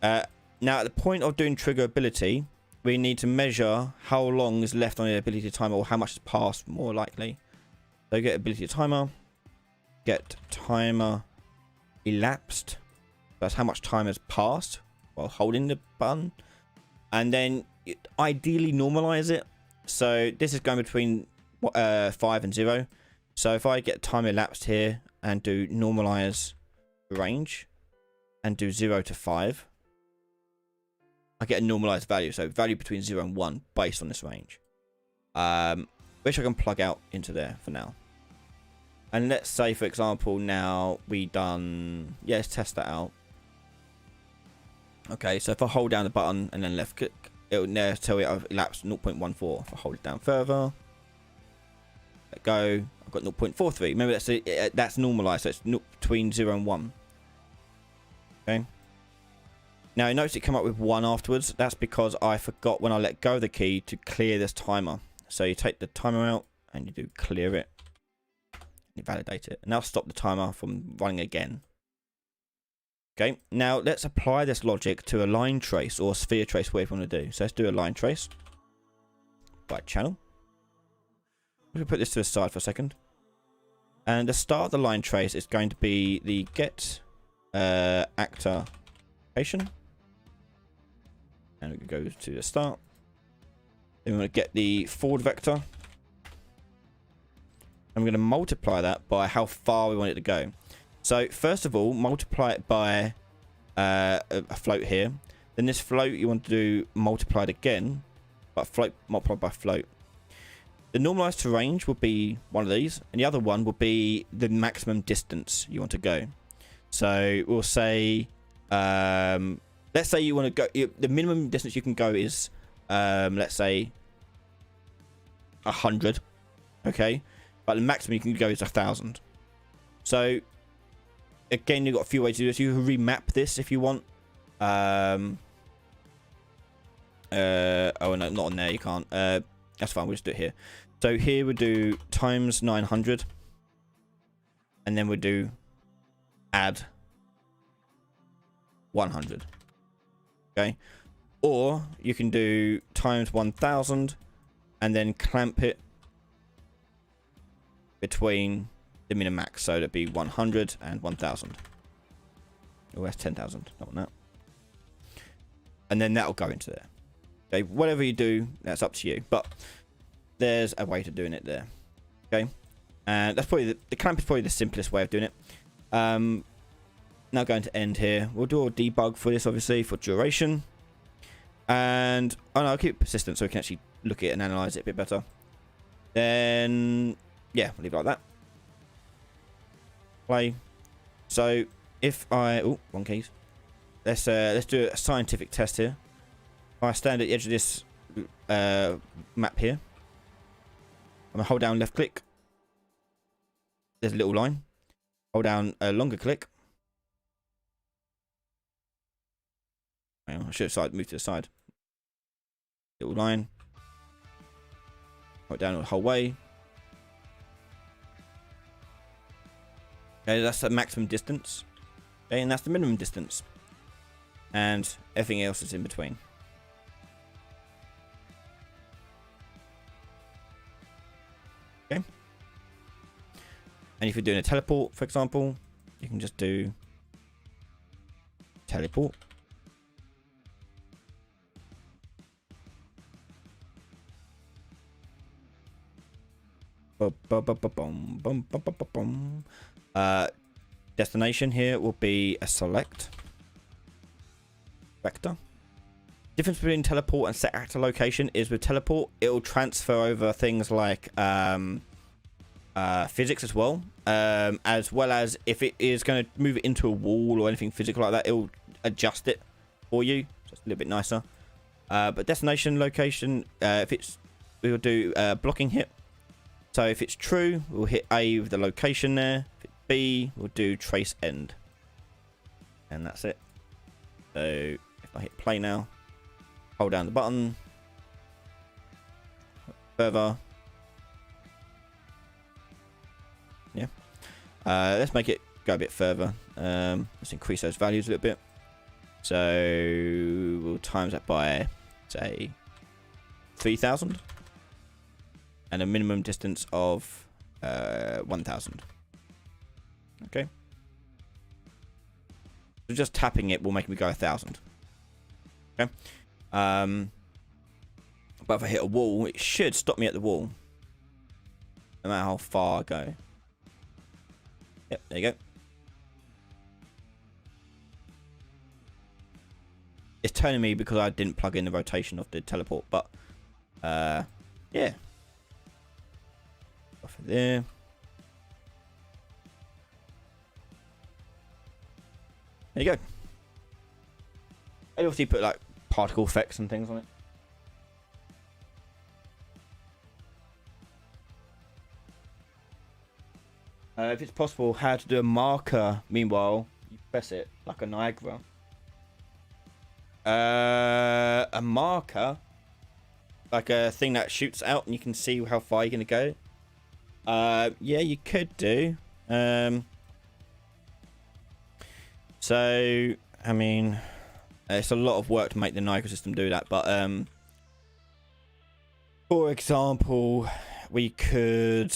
Now at the point of doing trigger ability, we need to measure how long is left on the ability timer, or how much has passed, more likely. So get ability timer, get timer elapsed. That's how much time has passed while holding the button, and then ideally normalize it. So this is going between 5 and 0. So if I get time elapsed here and do normalize range and do 0 to 5, I get a normalized value. So value between 0 and 1 based on this range, which I can plug out into there for now. And let's say, for example, now we done, yeah, let's test that out. Okay, so if I hold down the button and then left click, it will now tell it I've elapsed 0.14. If I hold it down further, let go, I've got 0.43. Remember, that's normalized, so it's between 0 and 1. Okay. Now, notice it come up with 1 afterwards. That's because I forgot when I let go of the key to clear this timer. So you take the timer out and you do clear it. You validate it. And that'll stop the timer from running again. Okay, now let's apply this logic to a line trace or a sphere trace, whatever you want to do. So let's do a line trace by channel. We'll put this to the side for a second. And the start of the line trace is going to be the get actor location. And we can go to the start. Then we're going to get the forward vector. And we're going to multiply that by how far we want it to go. So first of all, multiply it by a float here. Then this float you want to do multiplied again, but float multiplied by float. The normalized to range will be one of these, and the other one will be the maximum distance you want to go. So we'll say, let's say you want to go, the minimum distance you can go is, let's say 100, okay? But the maximum you can go is 1,000. So again, you've got a few ways to do this. You can remap this if you want. Oh no, not on there. You can't. That's fine. We'll just do it here. So here we'll do times 900, and then we'll do add 100. Okay, or you can do times 1000, and then clamp it between the min and max, so that'd be 100 and 1000. Oh, that's 10,000. Not on that. and then that'll go into there. Okay, whatever you do, that's up to you. But there's a way to doing it there. Okay, and that's probably the clamp is probably the simplest way of doing it. Now going to end here. We'll do a debug for this, obviously, for duration. And oh no, I'll keep it persistent so we can actually look at it and analyze it a bit better. Then yeah, we'll leave it like that. Play. So if I wrong keys. Let's do a scientific test here. If I stand at the edge of this map here, I'm gonna hold down left click. There's a little line. Hold down a longer click. Hang on, I should have moved to the side. Little line. Hold down the whole way. Okay, that's the maximum distance. Okay, and that's the minimum distance. And everything else is in between. Okay. And if you're doing a teleport, for example, you can just do teleport. Destination here will be a select vector. Difference between teleport and set actor location is with teleport, it will transfer over things like physics as well as if it is going to move it into a wall or anything physical like that, it will adjust it for you, so it's a little bit nicer. But destination location, if it's, we will do blocking hit. So if it's true, we'll hit A with the location there. If it's B, we'll do trace end, and that's it. So if I hit play now, hold down the button, further. Yeah. Let's make it go a bit further. Let's increase those values a little bit. So we'll times that by, say, 3,000. And a minimum distance of 1,000. Okay. So just tapping it will make me go 1,000. Okay. But if I hit a wall, it should stop me at the wall. No matter how far I go. Yep, there you go. It's telling me because I didn't plug in the rotation of the teleport, but yeah. Off of there. There you go. I obviously put like particle effects and things on it. If it's possible, how to do a marker. Meanwhile, you press it like a Niagara. A marker, like a thing that shoots out and you can see how far you're gonna go. Yeah, you could do. So I mean, it's a lot of work to make the Niagara system do that, but for example, we could.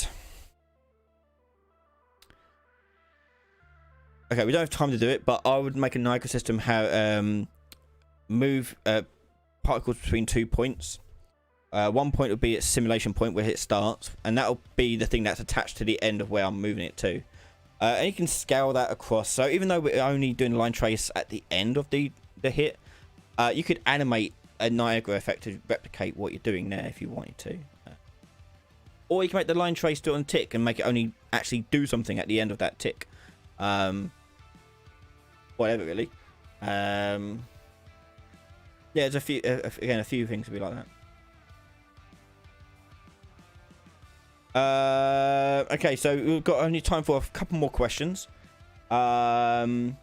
Okay, we don't have time to do it, but I would make a Niagara system have move particles between 2 points. One point would be its simulation point where it starts, and that'll be the thing that's attached to the end of where I'm moving it to. And you can scale that across. So even though we're only doing line trace at the end of the hit, you could animate a Niagara effect to replicate what you're doing there if you wanted to. Or you can make the line trace do it on tick and make it only actually do something at the end of that tick. Whatever, really. Yeah, there's a few again, a few things to be like that. Okay, so we've got only time for a couple more questions. M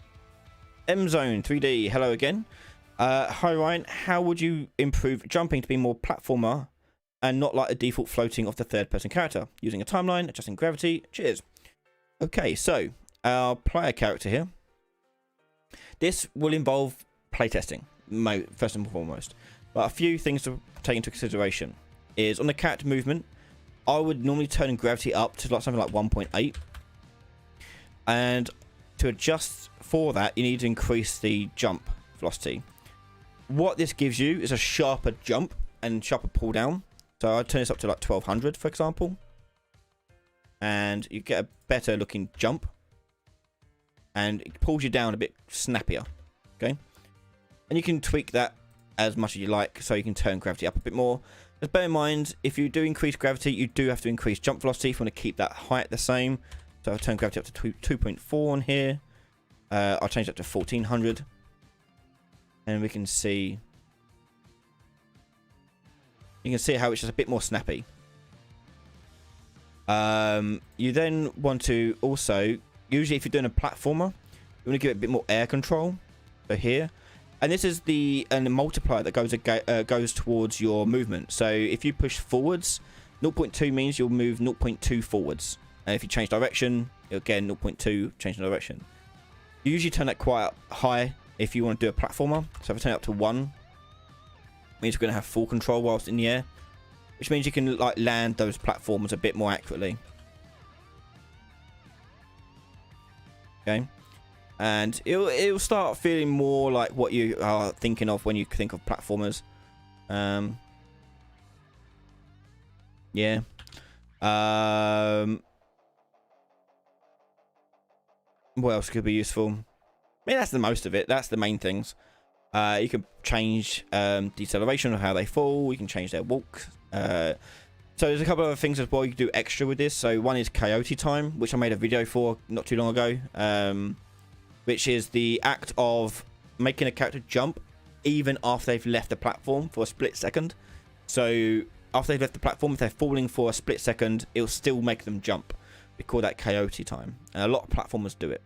Zone 3D, hello again. Hi Ryan, how would you improve jumping to be more platformer and not like the default floating of the third person character? Using a timeline, adjusting gravity. Cheers. Okay, so our player character here. This will involve playtesting, first and foremost. But a few things to take into consideration is on the character movement, I would normally turn gravity up to like something like 1.8. And to adjust for that, you need to increase the jump velocity. what this gives you is a sharper jump and sharper pull down. So I'll turn this up to like 1200, for example. And you get a better looking jump. And it pulls you down a bit snappier. Okay. And you can tweak that as much as you like, so you can turn gravity up a bit more. Just bear in mind, if you do increase gravity, you do have to increase jump velocity if you want to keep that height the same. So I'll turn gravity up to 2.4 on here. I'll change that to 1400. And we can see... You can see how it's just a bit more snappy. You then want to also... Usually if you're doing a platformer, you want to give it a bit more air control. So here. And this is the multiplier that goes towards your movement. So if you push forwards, 0.2 means you'll move 0.2 forwards. And if you change direction, again 0.2 change the direction. You usually turn that quite up high if you want to do a platformer. So if I turn it up to 1, it means you're going to have full control whilst in the air, which means you can like land those platforms a bit more accurately. Okay. And it'll start feeling more like what you are thinking of when you think of platformers. Yeah. What else could be useful? I mean, that's the most of it. That's the main things. You can change deceleration of how they fall. You can change their walk. So there's a couple of other things as well you can do extra with this. So one is Coyote Time, which I made a video for not too long ago. Which is the act of making a character jump even after they've left the platform for a split second. So after they've left the platform, if they're falling for a split second, it'll still make them jump. We call that Coyote Time. And a lot of platformers do it.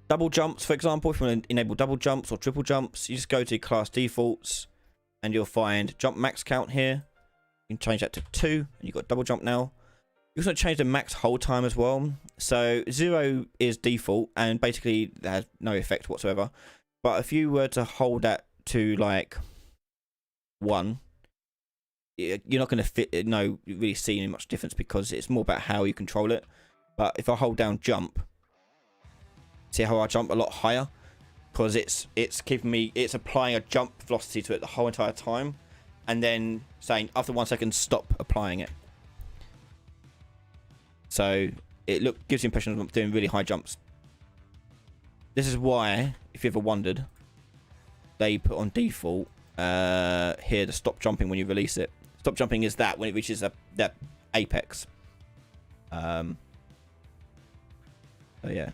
Double jumps, for example, if you want to enable double jumps or triple jumps, you just go to class defaults and you'll find jump max count here. You can change that to 2 and you've got double jump now. You can also change the max hold time as well. So 0 is default and basically that has no effect whatsoever. But if you were to hold that to like 1, you're not going to really see any much difference because it's more about how you control it. But if I hold down jump, see how I jump a lot higher because it's applying a jump velocity to it the whole entire time, and then saying after 1 second stop applying it. So it gives the impression of I'm doing really high jumps. This is why, if you ever wondered, they put on default here to stop jumping when you release it. Stop jumping is that when it reaches that apex. So yeah,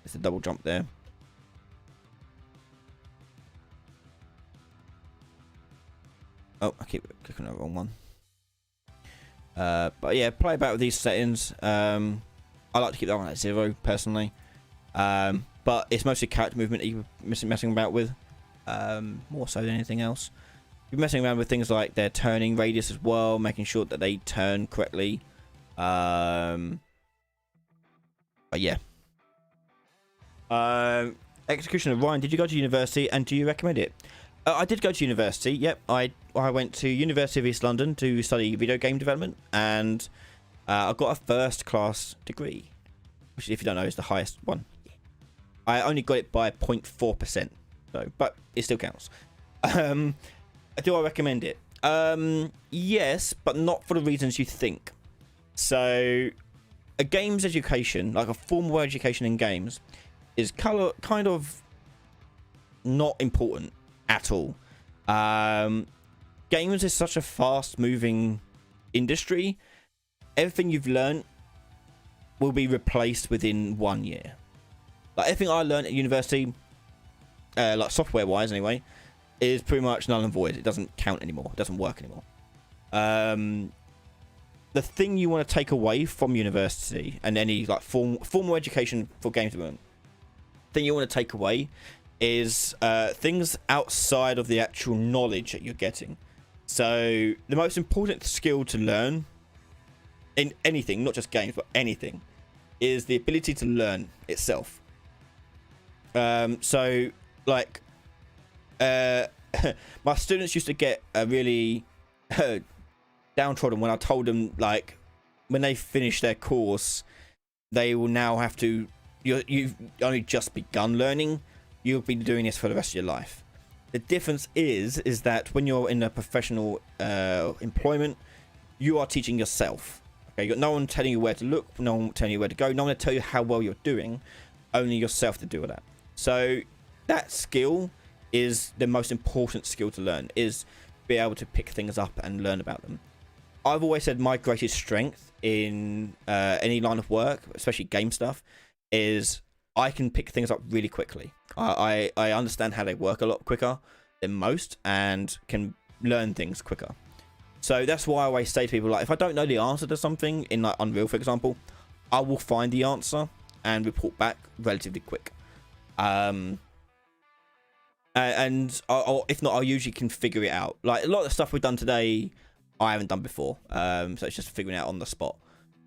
it's a double jump there. Oh, I keep clicking on the wrong one. But yeah, play about with these settings. I like to keep that one at 0 personally. But it's mostly character movement that you're messing about with, more so than anything else. You're messing around with things like their turning radius as well, making sure that they turn correctly. But yeah. Execution of Ryan, did you go to university and do you recommend it? I did go to university. Yep, I went to University of East London to study video game development, and I got a first class degree, which, if you don't know, is the highest one. I only got it by 0.4%, so but it still counts. Do I recommend it? Yes, but not for the reasons you think. So, a games education, like a formal education in games, is kind of not important at all. Games is such a fast-moving industry. Everything you've learned will be replaced within 1 year. Like everything I learned at university, like software-wise anyway, is pretty much null and void. It doesn't count anymore. It doesn't work anymore. The thing you want to take away from university and any like formal education for games development, thing you want to take away is things outside of the actual knowledge that you're getting. So the most important skill to learn in anything, not just games, but anything, is the ability to learn itself. So like my students used to get really downtrodden when I told them, like, when they finish their course, they will now have to, you've only just begun learning, you'll be doing this for the rest of your life. The difference is that when you're in a professional employment, you are teaching yourself. Okay, you got no one telling you where to look, no one telling you where to go, no one to tell you how well you're doing, only yourself to do all that. So that skill is the most important skill to learn, is be able to pick things up and learn about them. I've always said my greatest strength in any line of work, especially game stuff, is I can pick things up really quickly. I understand how they work a lot quicker than most and can learn things quicker. So that's why I always say to people, like, if I don't know the answer to something in like Unreal, for example, I will find the answer and report back relatively quick. And if not, I usually can figure it out. Like a lot of the stuff we've done today, I haven't done before. So it's just figuring it out on the spot.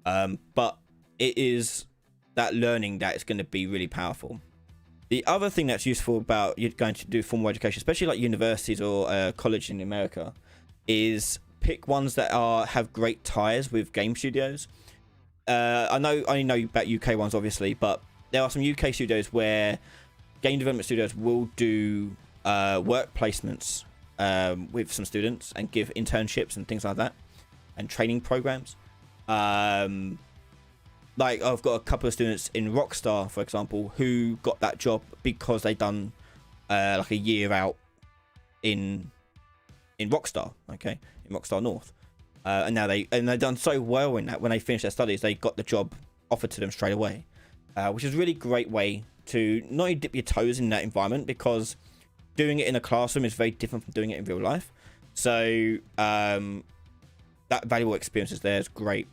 But it is that learning that is going to be really powerful. The other thing that's useful about you going to do formal education, especially like universities or college in America, is pick ones that have great ties with game studios. I only know about UK ones, obviously, but there are some UK studios where game development studios will do work placements with some students and give internships and things like that, and training programs. Like I've got a couple of students in Rockstar, for example, who got that job because they done like a year out in Rockstar, okay, in Rockstar North, and now they've done so well in that. When they finished their studies, they got the job offered to them straight away, which is a really great way to not only dip your toes in that environment, because doing it in a classroom is very different from doing it in real life. So that valuable experience is there. Is great.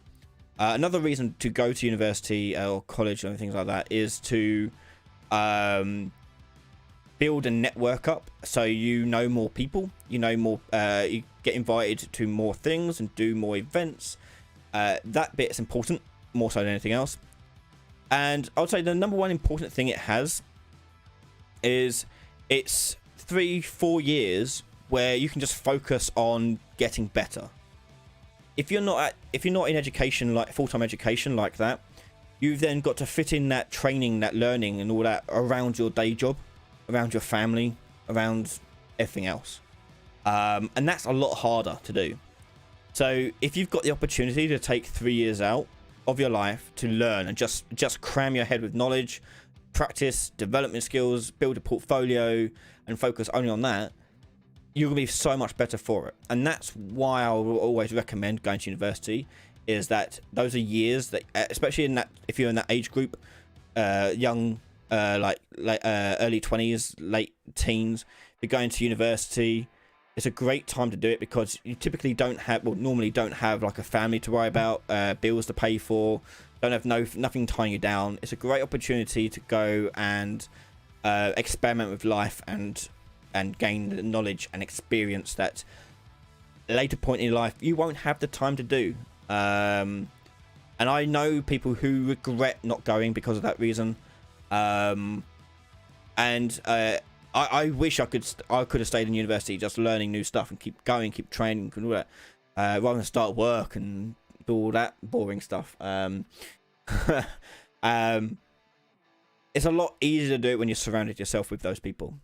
Another reason to go to university or college and things like that is to build a network up, so you know more people, you know more, you get invited to more things and do more events. That bit's important, more so than anything else. And I would say the number one important thing it has is it's 3-4 years where you can just focus on getting better. If you're not in education, like full-time education like that, you've then got to fit in that training, that learning and all that around your day job, around your family, around everything else. And that's a lot harder to do. So if you've got the opportunity to take 3 years out of your life to learn and just cram your head with knowledge, practice, development skills, build a portfolio and focus only on that, you're gonna be so much better for it. And that's why I will always recommend going to university, is that those are years that, especially in that, if you're in that age group, young, like early 20s, late teens, you're going to university, it's a great time to do it, because you typically normally don't have like a family to worry about, bills to pay for, don't have nothing tying you down. It's a great opportunity to go and experiment with life and gain the knowledge and experience that at a later point in life you won't have the time to do. And I know people who regret not going because of that reason. I wish I could have stayed in university just learning new stuff and keep going, keep training and all that, rather than start work and do all that boring stuff. It's a lot easier to do it when you're surrounded yourself with those people.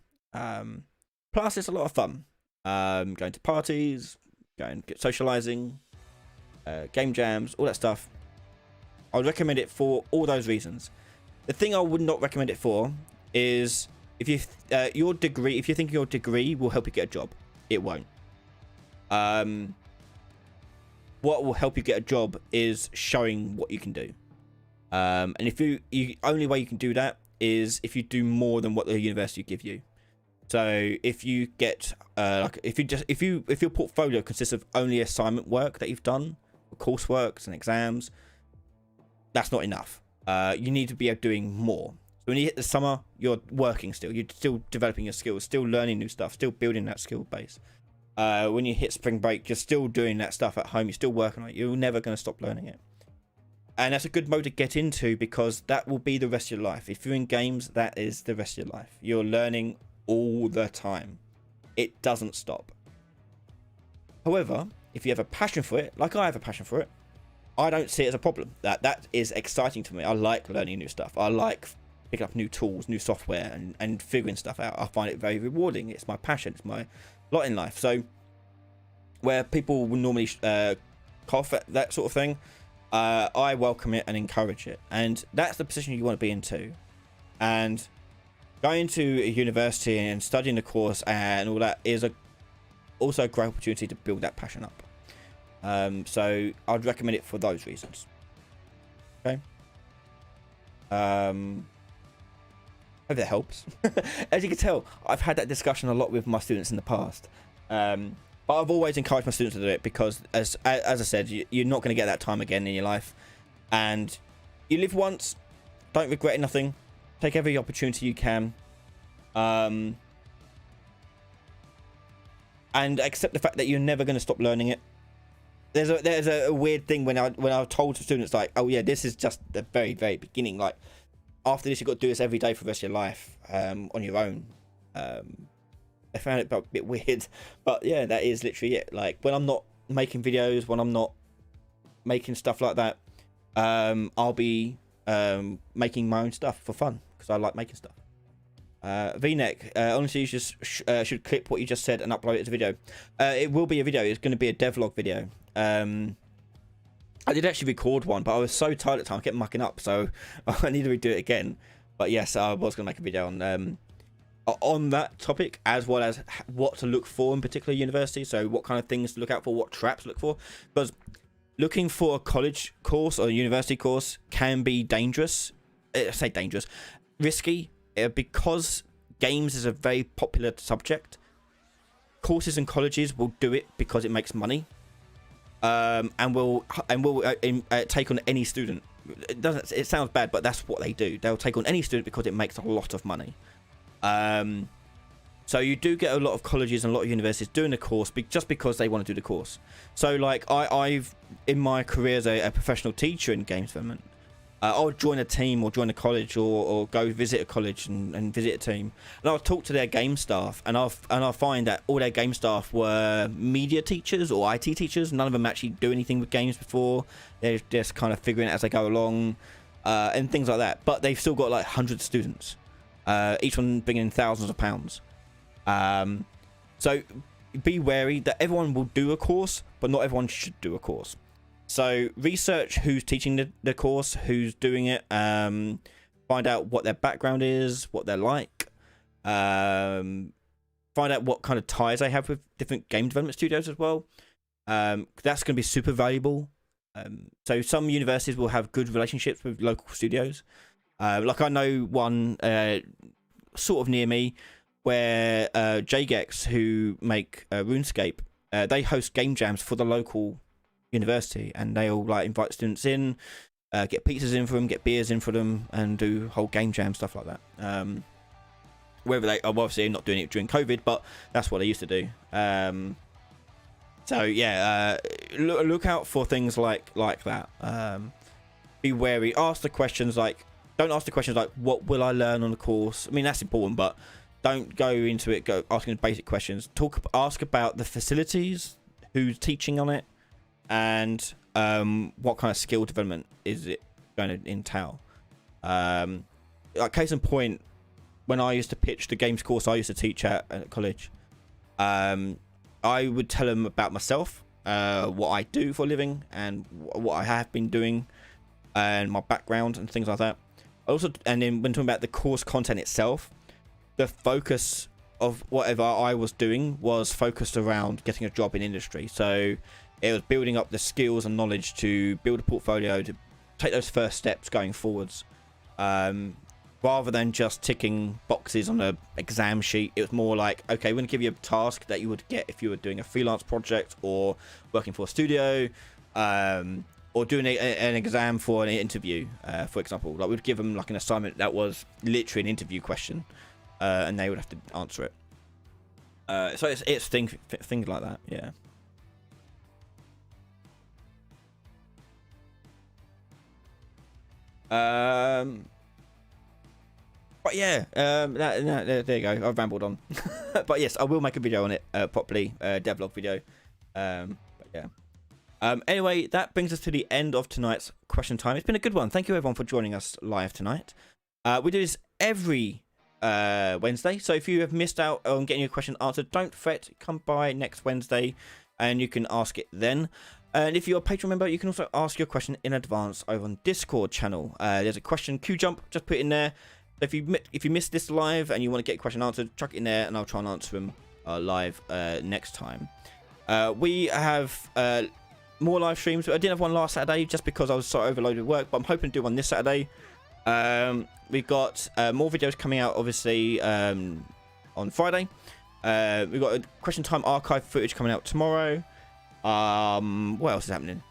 Plus it's a lot of fun, going to parties, socializing, game jams, all that stuff. I would recommend it for all those reasons. The thing I would not recommend it for is if you your degree, if you think your degree will help you get a job, it won't. What will help you get a job is showing what you can do. And if you only way you can do that is if you do more than what the university give you. So if you get if your portfolio consists of only assignment work that you've done, coursework and exams, that's not enough. You need to be doing more. So when you hit the summer, you're working still. You're still developing your skills, still learning new stuff, still building that skill base. When you hit spring break, you're still doing that stuff at home. You're still working on it. You're never going to stop learning it. And that's a good mode to get into, because that will be the rest of your life. If you're in games, that is the rest of your life. You're learning all the time. It doesn't stop. However, if you have a passion for it, like I have a passion for it, I don't see it as a problem. That is exciting to me. I like learning new stuff. I like picking up new tools, new software, and figuring stuff out. I find it very rewarding. It's my passion. It's my lot in life. So where people will normally cough at that sort of thing, I welcome it and encourage it. And that's the position you want to be in too. And going to a university and studying the course and all that is also a great opportunity to build that passion up. So I'd recommend it for those reasons. Okay. Hope that helps. As you can tell, I've had that discussion a lot with my students in the past. But I've always encouraged my students to do it because, as I said, you're not going to get that time again in your life. And you live once, don't regret nothing. Take every opportunity you can. And accept the fact that you're never going to stop learning it. There's a weird thing when I told students, like, oh yeah, this is just the very, very beginning. Like, after this, you've got to do this every day for the rest of your life, on your own. I found it a bit weird, but yeah, that is literally it. Like, when I'm not making videos, when I'm not making stuff like that, I'll be making my own stuff for fun because I like making stuff. VNeck, honestly, you just should clip what you just said and upload it as a video. It will be a video. It's going to be a devlog video. I did actually record one, but I was so tired at the time, I kept mucking up, so I need to redo it again. But yes, I was going to make a video on that topic, as well as what to look for in particular universities. So what kind of things to look out for, what traps to look for, because looking for a college course or a university course can be dangerous. I say dangerous, risky, because games is a very popular subject. Courses and colleges will do it because it makes money, and will take on any student. It sounds bad, but that's what they do. They'll take on any student because it makes a lot of money. So you do get a lot of colleges and a lot of universities doing the course just because they want to do the course. So like I've in my career as a professional teacher in games development, I'll join a team or join a college or go visit a college and visit a team, and I'll talk to their game staff, and I'll find that all their game staff were media teachers or IT teachers. None of them actually do anything with games before. They're just kind of figuring it as they go along, and things like that. But they've still got like hundreds of students, each one bringing in thousands of pounds. So be wary that everyone will do a course, but not everyone should do a course. So research who's teaching the course, who's doing it, find out what their background is, what they're like, find out what kind of ties they have with different game development studios as well. That's going to be super valuable. So some universities will have good relationships with local studios. Like I know one sort of near me where Jagex, who make RuneScape, they host game jams for the local university, and they all like invite students in, get pizzas in for them, get beers in for them, and do whole game jam stuff like that. Whether they obviously not doing it during COVID, but that's what they used to do. So yeah, look out for things like that. Be wary. Ask the questions like, don't ask the questions like, what will I learn on the course? I mean, that's important, but don't go into it asking basic questions. Ask about the facilities, who's teaching on it, and what kind of skill development is it going to entail. Like case in point, when I used to pitch the games course I used to teach at college, I would tell them about myself, what I do for a living, and what I have been doing, and my background and things like that. Also, and then when talking about the course content itself, the focus of whatever I was doing was focused around getting a job in industry. So it was building up the skills and knowledge to build a portfolio, to take those first steps going forwards. Rather than just ticking boxes on an exam sheet, it was more like, okay, we're going to give you a task that you would get if you were doing a freelance project or working for a studio, or doing an exam for an interview, for example. Like we'd give them like an assignment that was literally an interview question, and they would have to answer it. So it's things like that, yeah. But yeah, there you go. I've rambled on. But yes, I will make a video on it properly, devlog video. But yeah. Anyway, that brings us to the end of tonight's question time. It's been a good one. Thank you everyone for joining us live tonight. We do this every Wednesday, so if you have missed out on getting your question answered, don't fret. Come by next Wednesday and you can ask it then. And if you're a Patreon member, you can also ask your question in advance over on Discord channel. There's a question queue jump, just put it in there. If you missed this live and you want to get a question answered, chuck it in there and I'll try and answer them live next time. We have more live streams. I didn't have one last Saturday just because I was so overloaded with work, but I'm hoping to do one this Saturday. We've got more videos coming out, obviously, on Friday. We've got a question time archive footage coming out tomorrow. What else is happening?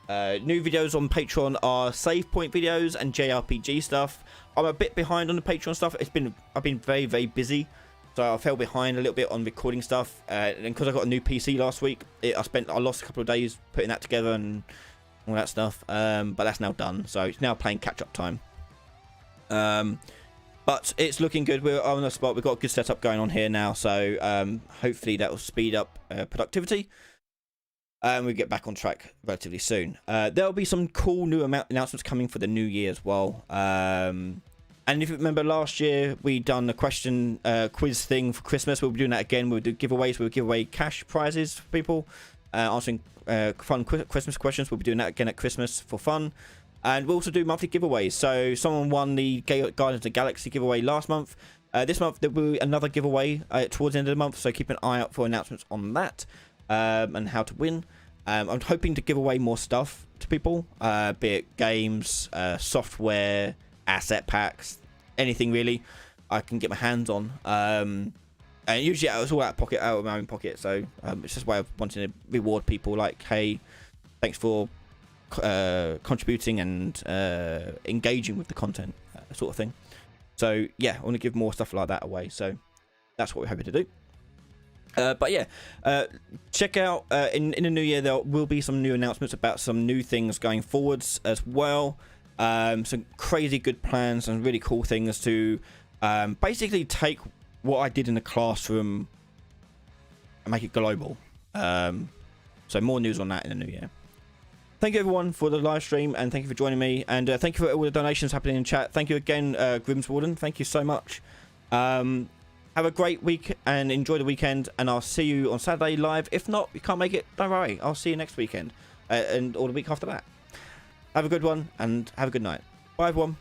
New videos on Patreon are save point videos and JRPG stuff. I'm a bit behind on the Patreon stuff. I've been very, very busy, so I fell behind a little bit on recording stuff. And because I got a new PC last week, I lost a couple of days putting that together and all that stuff. But that's now done, so it's now playing catch-up time. But it's looking good. We're on the spot. We've got a good setup going on here now, so hopefully that will speed up productivity. And we get back on track relatively soon. There'll be some cool new announcements coming for the new year as well. And if you remember last year, we done a question quiz thing for Christmas. We'll be doing that again. We'll do giveaways. We'll give away cash prizes for people, answering fun Christmas questions. We'll be doing that again at Christmas for fun. And we'll also do monthly giveaways. So someone won the Guardians of the Galaxy giveaway last month. This month there will be another giveaway towards the end of the month. So keep an eye out for announcements on that. And how to win. I'm hoping to give away more stuff to people, be it games, software, asset packs, anything really I can get my hands on. And usually it's all out of my own pocket, so it's just a way of wanting to reward people, like, hey, thanks for contributing and engaging with the content, sort of thing. So yeah, I want to give more stuff like that away, so that's what we're hoping to do. But yeah, check out in the new year there will be some new announcements about some new things going forwards as well. Some crazy good plans and really cool things to basically take what I did in the classroom and make it global. So more news on that in the new year. Thank you everyone for the live stream, and thank you for joining me, and thank you for all the donations happening in chat. Thank you again, Grimswarden. Thank you so much. Have a great week and enjoy the weekend, and I'll see you on Saturday live. If not, you can't make it, don't worry. I'll see you next weekend or the week after that. Have a good one and have a good night. Bye everyone.